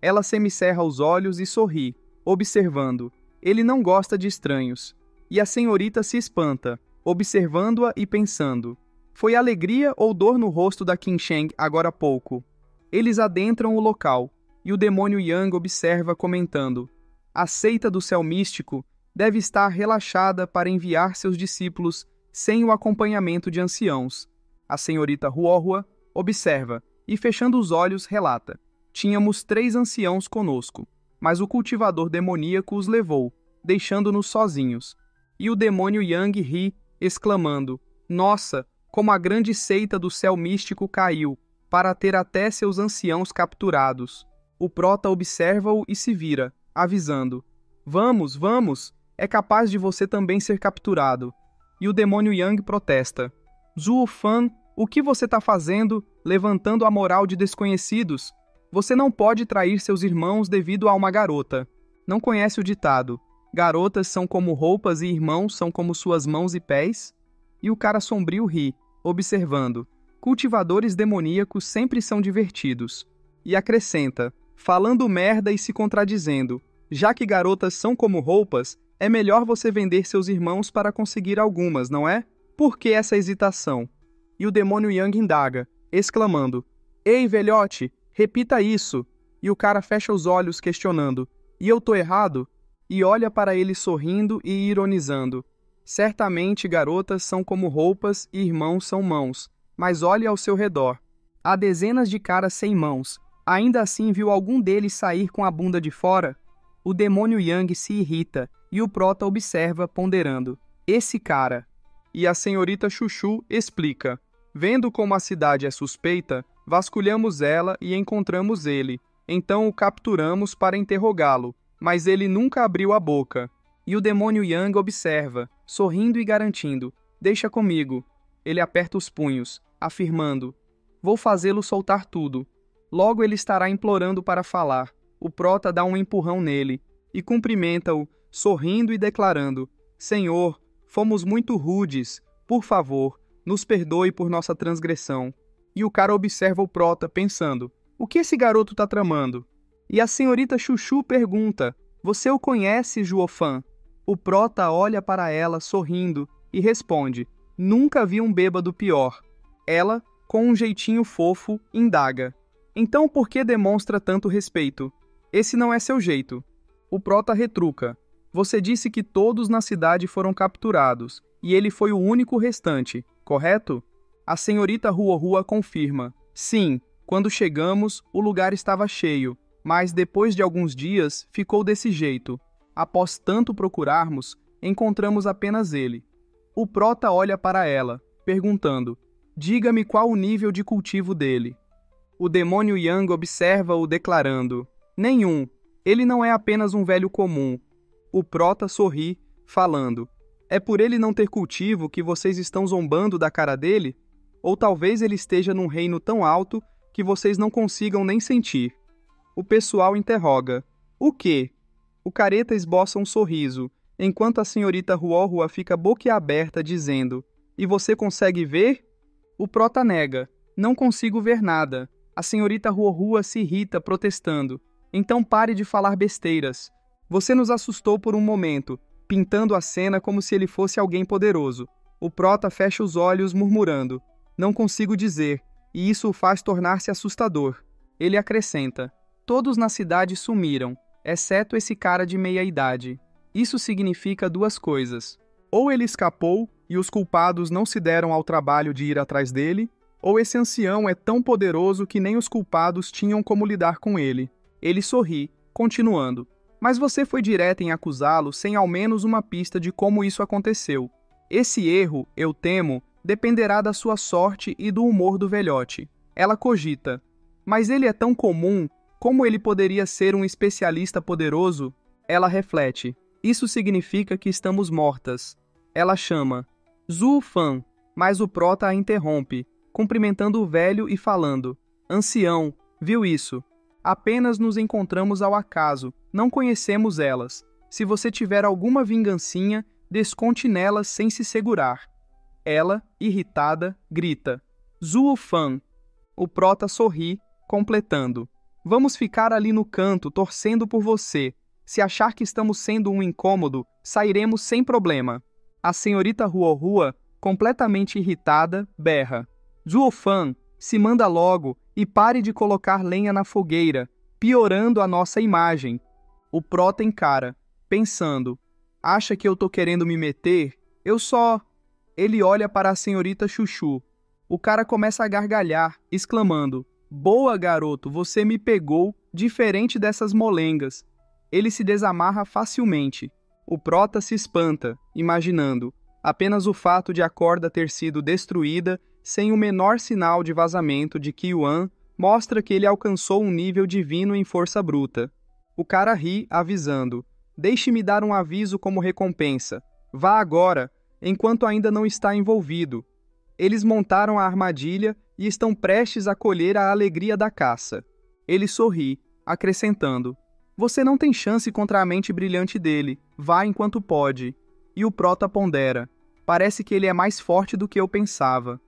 Ela semicerra os olhos e sorri, observando: ele não gosta de estranhos. E a senhorita se espanta, observando-a e pensando: foi alegria ou dor no rosto da King Sheng agora há pouco? Eles adentram o local, e o demônio Yang observa comentando: a seita do céu místico deve estar relaxada para enviar seus discípulos sem o acompanhamento de anciãos. A senhorita Huohua observa e, fechando os olhos, relata: tínhamos 3 anciãos conosco, mas o cultivador demoníaco os levou, deixando-nos sozinhos. E o demônio Yang ri, exclamando: nossa, como a grande seita do céu místico caiu, para ter até seus anciãos capturados. O Prota observa-o e se vira, avisando: vamos, vamos, é capaz de você também ser capturado. E o demônio Yang protesta: Zuofan, o que você está fazendo, levantando a moral de desconhecidos? Você não pode trair seus irmãos devido a uma garota. Não conhece o ditado: garotas são como roupas e irmãos são como suas mãos e pés? E o cara sombrio ri, observando: cultivadores demoníacos sempre são divertidos. E acrescenta: falando merda e se contradizendo. Já que garotas são como roupas, é melhor você vender seus irmãos para conseguir algumas, não é? Por que essa hesitação? E o demônio Yang indaga, exclamando, Ei, velhote, repita isso. E o cara fecha os olhos questionando, e eu tô errado? E olha para ele sorrindo e ironizando. Certamente garotas são como roupas e irmãos são mãos, mas olhe ao seu redor. Há dezenas de caras sem mãos. Ainda assim viu algum deles sair com a bunda de fora? O demônio Yang se irrita e o prota observa ponderando. Esse cara. E a senhorita Chuchu explica. Vendo como a cidade é suspeita, vasculhamos ela e encontramos ele. Então o capturamos para interrogá-lo, mas ele nunca abriu a boca. E o demônio Yang observa, sorrindo e garantindo. Deixa comigo. Ele aperta os punhos, afirmando. Vou fazê-lo soltar tudo. Logo ele estará implorando para falar. O prota dá um empurrão nele e cumprimenta-o, sorrindo e declarando: Senhor, fomos muito rudes. Por favor, nos perdoe por nossa transgressão. E o cara observa o prota, pensando: o que esse garoto tá tramando? E a senhorita Chuchu pergunta: você o conhece, Juofan? O prota olha para ela, sorrindo, e responde: nunca vi um bêbado pior. Ela, com um jeitinho fofo, indaga: então por que demonstra tanto respeito? Esse não é seu jeito. O prota retruca: você disse que todos na cidade foram capturados, e ele foi o único restante, correto? A senhorita Ruohua confirma: sim, quando chegamos, o lugar estava cheio, mas depois de alguns dias ficou desse jeito. Após tanto procurarmos, encontramos apenas ele. O prota olha para ela, perguntando: diga-me qual o nível de cultivo dele. O demônio Yang observa-o declarando: nenhum, ele não é apenas um velho comum. O prota sorri, falando: é por ele não ter cultivo que vocês estão zombando da cara dele? Ou talvez ele esteja num reino tão alto que vocês não consigam nem sentir. O pessoal interroga: o quê? O careta esboça um sorriso, enquanto a senhorita Ruohua fica boquiaberta dizendo: e você consegue ver? O prota nega: não consigo ver nada. A senhorita Ruohua se irrita protestando: então pare de falar besteiras. Você nos assustou por um momento, pintando a cena como se ele fosse alguém poderoso. O prota fecha os olhos murmurando: não consigo dizer, e isso o faz tornar-se assustador. Ele acrescenta: todos na cidade sumiram, exceto esse cara de meia-idade. Isso significa duas coisas. Ou ele escapou e os culpados não se deram ao trabalho de ir atrás dele, ou esse ancião é tão poderoso que nem os culpados tinham como lidar com ele. Ele sorri, continuando: mas você foi direto em acusá-lo sem ao menos uma pista de como isso aconteceu. Esse erro, eu temo, dependerá da sua sorte e do humor do velhote. Ela cogita: mas ele é tão comum, como ele poderia ser um especialista poderoso? Ela reflete: isso significa que estamos mortas. Ela chama: Zuofan, mas o prota a interrompe, cumprimentando o velho e falando: ancião, viu isso? Apenas nos encontramos ao acaso, não conhecemos elas. Se você tiver alguma vingancinha, desconte nelas sem se segurar. Ela, irritada, grita: Zuofan. O prota sorri, completando: vamos ficar ali no canto, torcendo por você. Se achar que estamos sendo um incômodo, sairemos sem problema. A senhorita Ruohua, completamente irritada, berra: Zuofan, se manda logo e pare de colocar lenha na fogueira, piorando a nossa imagem. O prota encara, pensando: acha que eu tô querendo me meter? Eu só... Ele olha para a senhorita Chuchu. O cara começa a gargalhar, exclamando: boa, garoto, você me pegou, diferente dessas molengas. Ele se desamarra facilmente. O prota se espanta, imaginando: apenas o fato de a corda ter sido destruída sem o menor sinal de vazamento de Kyuan mostra que ele alcançou um nível divino em força bruta. O cara ri, avisando: deixe-me dar um aviso como recompensa. Vá agora, enquanto ainda não está envolvido. Eles montaram a armadilha e estão prestes a colher a alegria da caça. Ele sorri, acrescentando: você não tem chance contra a mente brilhante dele. Vá enquanto pode. E o prota pondera: parece que ele é mais forte do que eu pensava.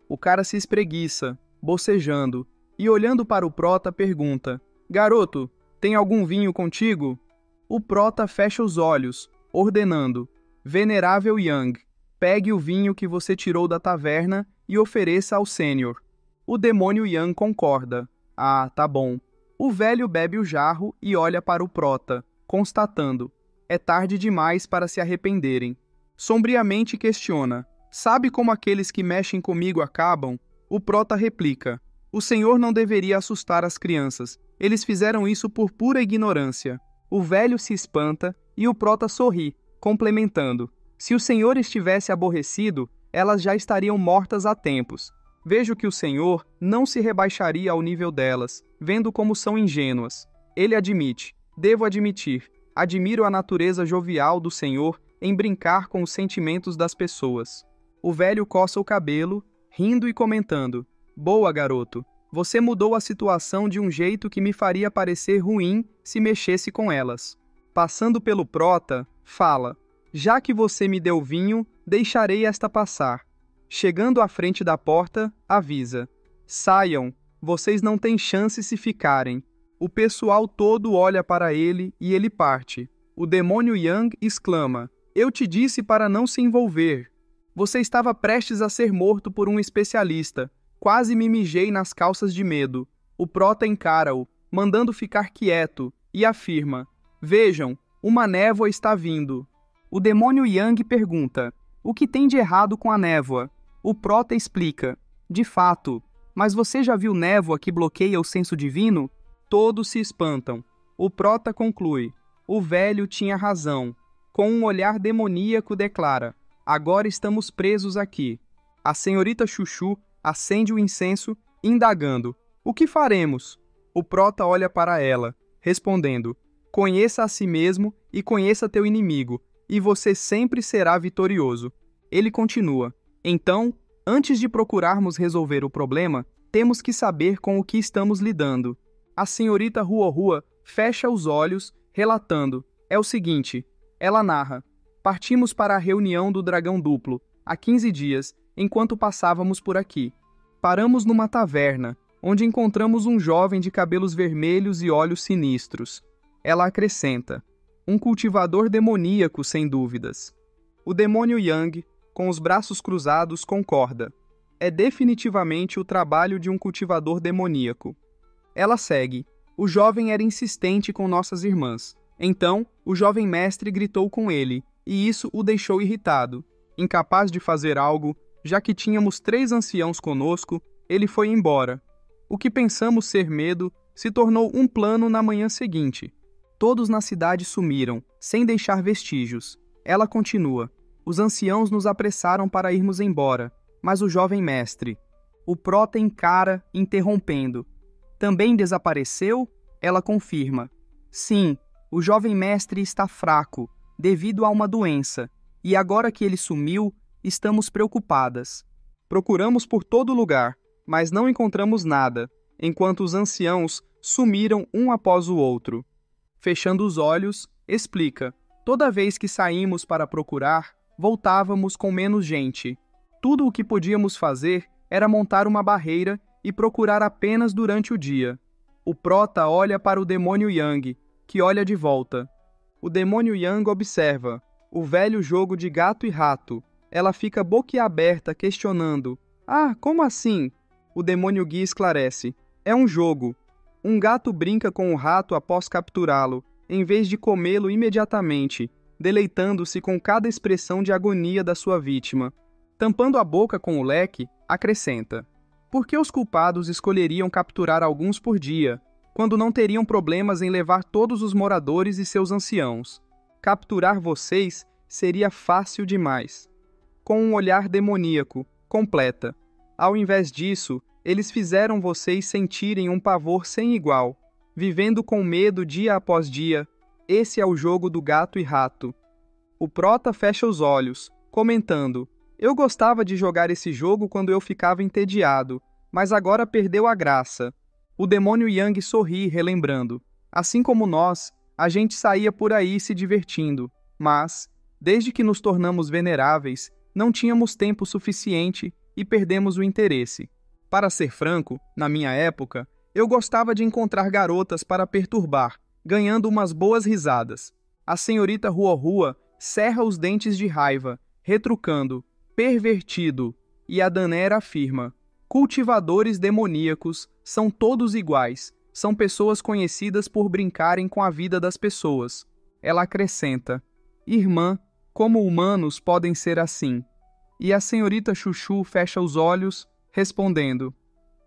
O cara se espreguiça, bocejando, e olhando para o prota pergunta: Garoto, tem algum vinho contigo? O prota fecha os olhos, ordenando: Venerável Yang, pegue o vinho que você tirou da taverna e ofereça ao sênior. O demônio Yang concorda. Ah, tá bom. O velho bebe o jarro e olha para o prota, constatando: é tarde demais para se arrependerem. Sombriamente questiona: sabe como aqueles que mexem comigo acabam? O prota replica: o senhor não deveria assustar as crianças. Eles fizeram isso por pura ignorância. O velho se espanta e o prota sorri, complementando: se o senhor estivesse aborrecido, elas já estariam mortas há tempos. Vejo que o senhor não se rebaixaria ao nível delas, vendo como são ingênuas. Ele admite: devo admitir, admiro a natureza jovial do senhor em brincar com os sentimentos das pessoas. O velho coça o cabelo, rindo e comentando: boa, garoto. Você mudou a situação de um jeito que me faria parecer ruim se mexesse com elas. Passando pelo prota, fala: já que você me deu vinho, deixarei esta passar. Chegando à frente da porta, avisa: saiam, vocês não têm chance se ficarem. O pessoal todo olha para ele e ele parte. O demônio Yang exclama: eu te disse para não se envolver. Você estava prestes a ser morto por um especialista. Quase me mijei nas calças de medo. O prota encara-o, mandando ficar quieto, e afirma: vejam, uma névoa está vindo. O demônio Yang pergunta: o que tem de errado com a névoa? O prota explica: de fato, mas você já viu névoa que bloqueia o senso divino? Todos se espantam. O prota conclui: o velho tinha razão. Com um olhar demoníaco declara: agora estamos presos aqui. A senhorita Chuchu acende o incenso, indagando: o que faremos? O prota olha para ela, respondendo: conheça a si mesmo e conheça teu inimigo, e você sempre será vitorioso. Ele continua: então, antes de procurarmos resolver o problema, temos que saber com o que estamos lidando. A senhorita Ruohua fecha os olhos, relatando: é o seguinte. Ela narra: partimos para a reunião do Dragão Duplo, há 15 dias, enquanto passávamos por aqui. Paramos numa taverna, onde encontramos um jovem de cabelos vermelhos e olhos sinistros. Ela acrescenta: um cultivador demoníaco, sem dúvidas. O demônio Yang, com os braços cruzados, concorda: é definitivamente o trabalho de um cultivador demoníaco. Ela segue: o jovem era insistente com nossas irmãs. Então, o jovem mestre gritou com ele, e isso o deixou irritado. Incapaz de fazer algo, já que tínhamos 3 anciãos conosco, ele foi embora. O que pensamos ser medo se tornou um plano na manhã seguinte. Todos na cidade sumiram, sem deixar vestígios. Ela continua: os anciãos nos apressaram para irmos embora, mas o jovem mestre. O prota encara, interrompendo: também desapareceu? Ela confirma: sim, o jovem mestre está fraco, devido a uma doença, e agora que ele sumiu, estamos preocupadas. Procuramos por todo lugar, mas não encontramos nada, enquanto os anciãos sumiram um após o outro. Fechando os olhos, explica: toda vez que saímos para procurar, voltávamos com menos gente. Tudo o que podíamos fazer era montar uma barreira e procurar apenas durante o dia. O prota olha para o demônio Yang, que olha de volta. O demônio Yang observa o velho jogo de gato e rato. Ela fica boquiaberta, questionando: ah, como assim? O demônio Gui esclarece: é um jogo. Um gato brinca com o rato após capturá-lo, em vez de comê-lo imediatamente, deleitando-se com cada expressão de agonia da sua vítima. Tampando a boca com o leque, acrescenta: por que os culpados escolheriam capturar alguns por dia, quando não teriam problemas em levar todos os moradores e seus anciãos? Capturar vocês seria fácil demais. Com um olhar demoníaco, completa: ao invés disso, eles fizeram vocês sentirem um pavor sem igual, vivendo com medo dia após dia. Esse é o jogo do gato e rato. O prota fecha os olhos, comentando: eu gostava de jogar esse jogo quando eu ficava entediado, mas agora perdeu a graça. O demônio Yang sorri, relembrando: assim como nós, a gente saía por aí se divertindo, mas, desde que nos tornamos veneráveis, não tínhamos tempo suficiente e perdemos o interesse. Para ser franco, na minha época, Eu gostava de encontrar garotas para perturbar, ganhando umas boas risadas. A senhorita Rua cerra os dentes de raiva, retrucando, pervertido, e a Danner afirma, cultivadores demoníacos são todos iguais, são pessoas conhecidas por brincarem com a vida das pessoas. Ela acrescenta, irmã, como humanos podem ser assim? E a senhorita Chuchu fecha os olhos, respondendo,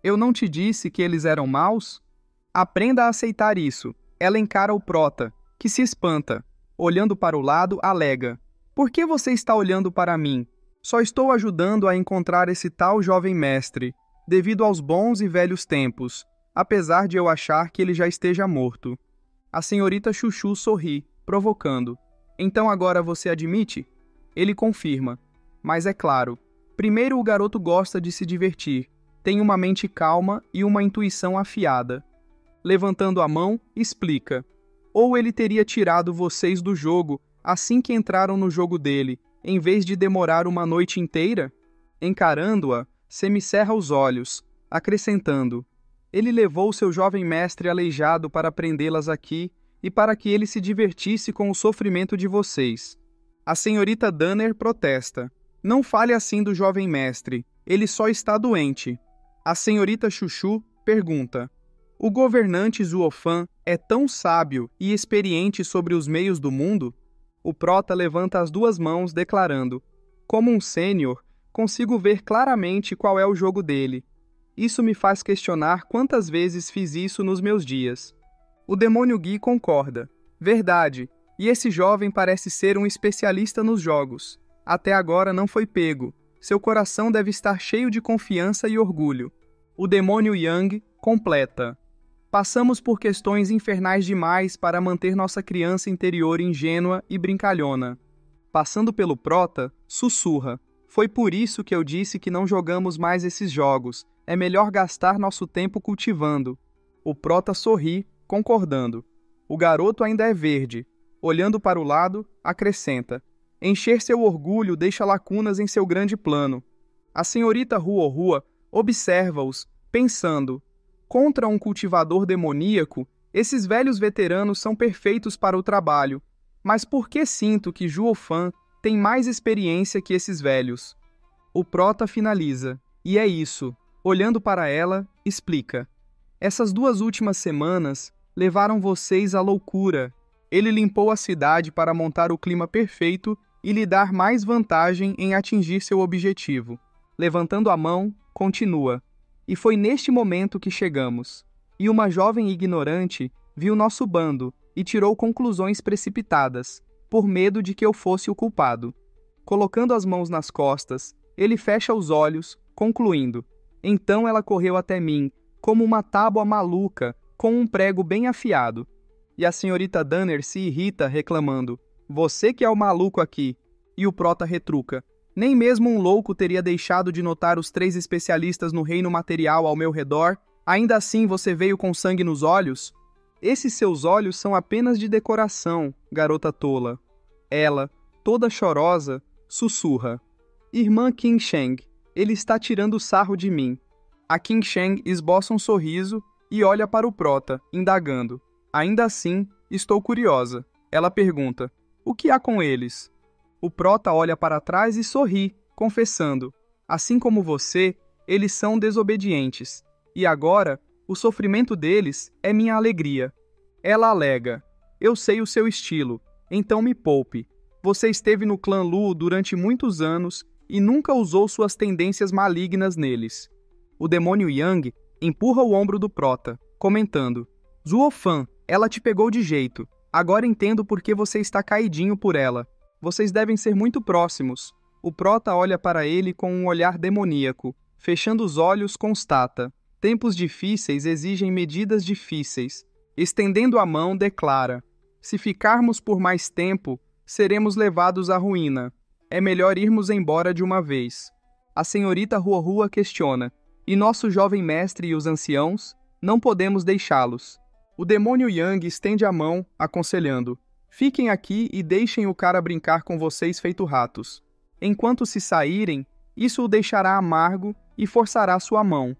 eu não te disse que eles eram maus? Aprenda a aceitar isso. Ela encara o prota, que se espanta. Olhando para o lado, alega, por que você está olhando para mim? Só estou ajudando a encontrar esse tal jovem mestre, devido aos bons e velhos tempos, apesar de eu achar que ele já esteja morto. A senhorita Chuchu sorri, provocando. Então agora você admite? Ele confirma. Mas é claro, primeiro o garoto gosta de se divertir, tem uma mente calma e uma intuição afiada. Levantando a mão, explica. Ou ele teria tirado vocês do jogo assim que entraram no jogo dele, em vez de demorar uma noite inteira? Encarando-a, semicerra os olhos, acrescentando, ele levou seu jovem mestre aleijado para prendê-las aqui e para que ele se divertisse com o sofrimento de vocês. A senhorita Danner protesta. Não fale assim do jovem mestre, ele só está doente. A senhorita Chuchu pergunta, o governante Zuofan é tão sábio e experiente sobre os meios do mundo? O prota levanta as duas mãos declarando, como um sênior, consigo ver claramente qual é o jogo dele. Isso me faz questionar quantas vezes fiz isso nos meus dias. O demônio Gui concorda. Verdade, e esse jovem parece ser um especialista nos jogos. Até agora não foi pego. Seu coração deve estar cheio de confiança e orgulho. O demônio Yang completa. Passamos por questões infernais demais para manter nossa criança interior ingênua e brincalhona. Passando pelo prota, sussurra. Foi por isso que eu disse que não jogamos mais esses jogos. É melhor gastar nosso tempo cultivando. O prota sorri, concordando. O garoto ainda é verde. Olhando para o lado, acrescenta. Encher seu orgulho deixa lacunas em seu grande plano. A senhorita Rua observa-os, pensando. Contra um cultivador demoníaco, esses velhos veteranos são perfeitos para o trabalho. Mas por que sinto que Zuofan tem mais experiência que esses velhos? O prota finaliza. E é isso. Olhando para ela, explica. Essas 2 últimas semanas levaram vocês à loucura. Ele limpou a cidade para montar o clima perfeito e lhe dar mais vantagem em atingir seu objetivo. Levantando a mão, continua. E foi neste momento que chegamos. E uma jovem ignorante viu nosso bando e tirou conclusões precipitadas, por medo de que eu fosse o culpado. Colocando as mãos nas costas, ele fecha os olhos, concluindo. Então ela correu até mim, como uma tábua maluca, com um prego bem afiado. E a senhorita Danner se irrita, reclamando. Você que é o maluco aqui. E o prota retruca. Nem mesmo um louco teria deixado de notar os 3 especialistas no reino material ao meu redor. Ainda assim você veio com sangue nos olhos? Esses seus olhos são apenas de decoração, garota tola. Ela, toda chorosa, sussurra. Irmã Qingsheng, ele está tirando sarro de mim. A Qingsheng esboça um sorriso e olha para o prota, indagando. Ainda assim, estou curiosa. Ela pergunta, o que há com eles? O prota olha para trás e sorri, confessando. Assim como você, eles são desobedientes. E agora, o sofrimento deles é minha alegria. Ela alega, eu sei o seu estilo, então me poupe. Você esteve no clã Lu durante muitos anos e nunca usou suas tendências malignas neles. O demônio Yang empurra o ombro do prota, comentando, Zuofan, ela te pegou de jeito. Agora entendo por que você está caidinho por ela. Vocês devem ser muito próximos. O prota olha para ele com um olhar demoníaco. Fechando os olhos, constata. Tempos difíceis exigem medidas difíceis. Estendendo a mão, declara. Se ficarmos por mais tempo, seremos levados à ruína. É melhor irmos embora de uma vez. A senhorita Rua questiona. E nosso jovem mestre e os anciãos? Não podemos deixá-los. O demônio Yang estende a mão, aconselhando. Fiquem aqui e deixem o cara brincar com vocês feito ratos. Enquanto se saírem, isso o deixará amargo e forçará sua mão.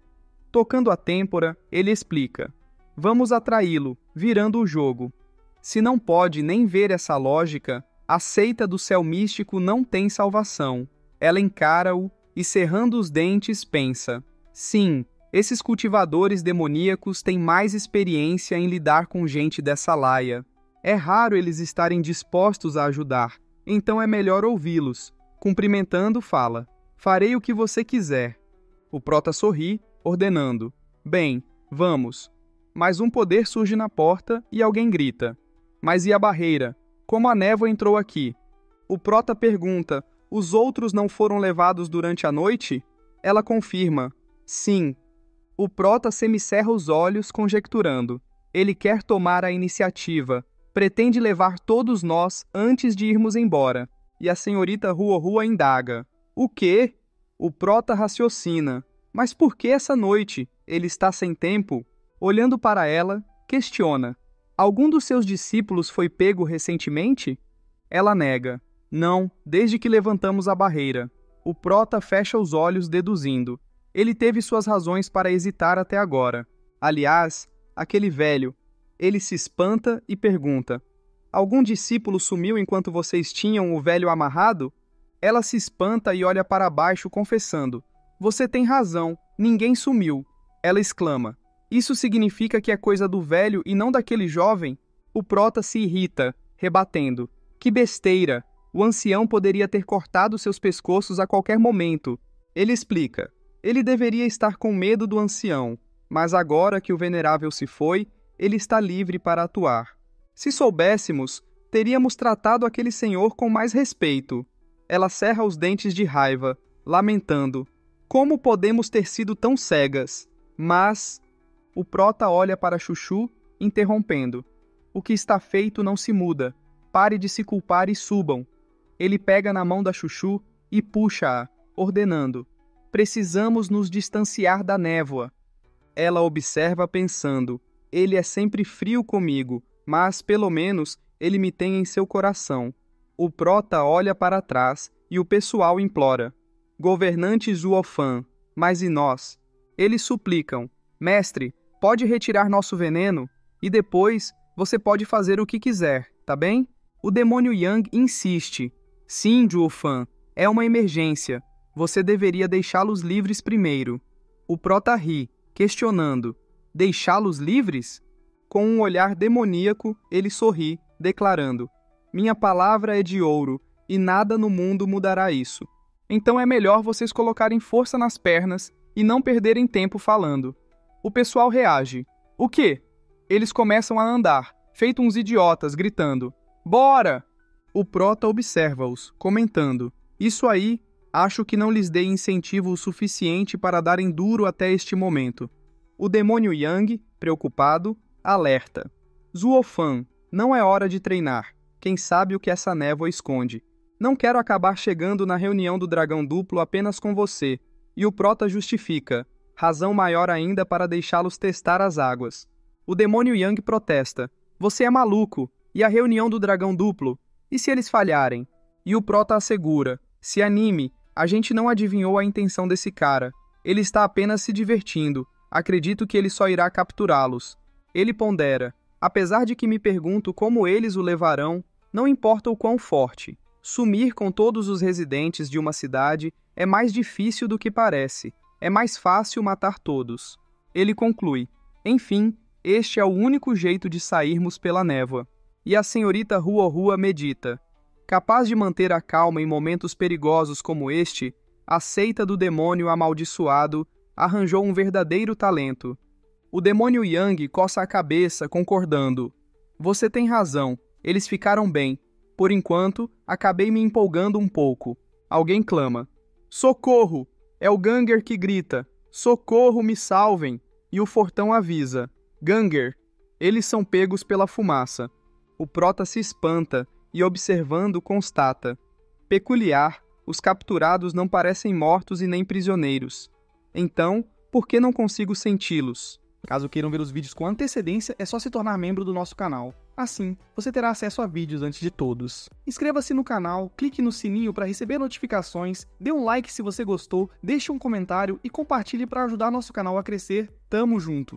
Tocando a têmpora, ele explica: vamos atraí-lo, virando o jogo. Se não pode nem ver essa lógica, a seita do céu místico não tem salvação. Ela encara-o e, cerrando os dentes, pensa: sim, esses cultivadores demoníacos têm mais experiência em lidar com gente dessa laia. É raro eles estarem dispostos a ajudar, então é melhor ouvi-los. Cumprimentando, fala: farei o que você quiser. O prota sorri, ordenando: bem, vamos. Mas um poder surge na porta e alguém grita: mas e a barreira? Como a névoa entrou aqui? O prota pergunta: os outros não foram levados durante a noite? Ela confirma: sim. O prota semicerra os olhos, conjecturando: ele quer tomar a iniciativa, pretende levar todos nós antes de irmos embora. E a senhorita Ruohua indaga: o quê? O prota raciocina: mas por que essa noite? Ele está sem tempo? Olhando para ela, questiona: algum dos seus discípulos foi pego recentemente? Ela nega: não, desde que levantamos a barreira. O prota fecha os olhos, deduzindo: ele teve suas razões para hesitar até agora. Aliás, aquele velho. Ele se espanta e pergunta: algum discípulo sumiu enquanto vocês tinham o velho amarrado? Ela se espanta e olha para baixo, confessando: você tem razão, ninguém sumiu. Ela exclama: isso significa que é coisa do velho e não daquele jovem? O prota se irrita, rebatendo: que besteira! O ancião poderia ter cortado seus pescoços a qualquer momento. Ele explica: ele deveria estar com medo do ancião, mas agora que o venerável se foi, ele está livre para atuar. Se soubéssemos, teríamos tratado aquele senhor com mais respeito. Ela cerra os dentes de raiva, lamentando: como podemos ter sido tão cegas? Mas... O prota olha para Chuchu, interrompendo: o que está feito não se muda. Pare de se culpar e subam. Ele pega na mão da Chuchu e puxa-a, ordenando: precisamos nos distanciar da névoa. Ela observa pensando: ele é sempre frio comigo, mas, pelo menos, ele me tem em seu coração. O prota olha para trás e o pessoal implora: governante Zuofan, mas e nós? Eles suplicam: mestre, pode retirar nosso veneno? E depois, você pode fazer o que quiser, tá bem? O demônio Yang insiste: sim, Zuofan, é uma emergência. Você deveria deixá-los livres primeiro. O prota ri, questionando: deixá-los livres? Com um olhar demoníaco, ele sorri, declarando: minha palavra é de ouro, e nada no mundo mudará isso. Então é melhor vocês colocarem força nas pernas e não perderem tempo falando. O pessoal reage: o quê? Eles começam a andar, feito uns idiotas, gritando: bora! O prota observa-os, comentando: isso aí, acho que não lhes dei incentivo o suficiente para darem duro até este momento. O demônio Yang, preocupado, alerta: Zuofan, não é hora de treinar. Quem sabe o que essa névoa esconde. Não quero acabar chegando na reunião do dragão duplo apenas com você. E o prota justifica: razão maior ainda para deixá-los testar as águas. O demônio Yang protesta: você é maluco, e a reunião do dragão duplo? E se eles falharem? E o prota assegura: se anime, a gente não adivinhou a intenção desse cara. Ele está apenas se divertindo. Acredito que ele só irá capturá-los. Ele pondera: apesar de que me pergunto como eles o levarão, não importa o quão forte. Sumir com todos os residentes de uma cidade é mais difícil do que parece. É mais fácil matar todos. Ele conclui: enfim, este é o único jeito de sairmos pela névoa. E a senhorita Ruohua medita: capaz de manter a calma em momentos perigosos como este, a seita do demônio amaldiçoado arranjou um verdadeiro talento. O demônio Yang coça a cabeça, concordando: você tem razão, eles ficaram bem. Por enquanto, acabei me empolgando um pouco. Alguém clama: socorro! É o Ganger que grita: socorro, me salvem! E o fortão avisa: Ganger! Eles são pegos pela fumaça. O prota se espanta e, observando, constata: peculiar, os capturados não parecem mortos e nem prisioneiros. Então, por que não consigo senti-los? Caso queiram ver os vídeos com antecedência, é só se tornar membro do nosso canal. Assim, você terá acesso a vídeos antes de todos. Inscreva-se no canal, clique no sininho para receber notificações, dê um like se você gostou, deixe um comentário e compartilhe para ajudar nosso canal a crescer. Tamo junto!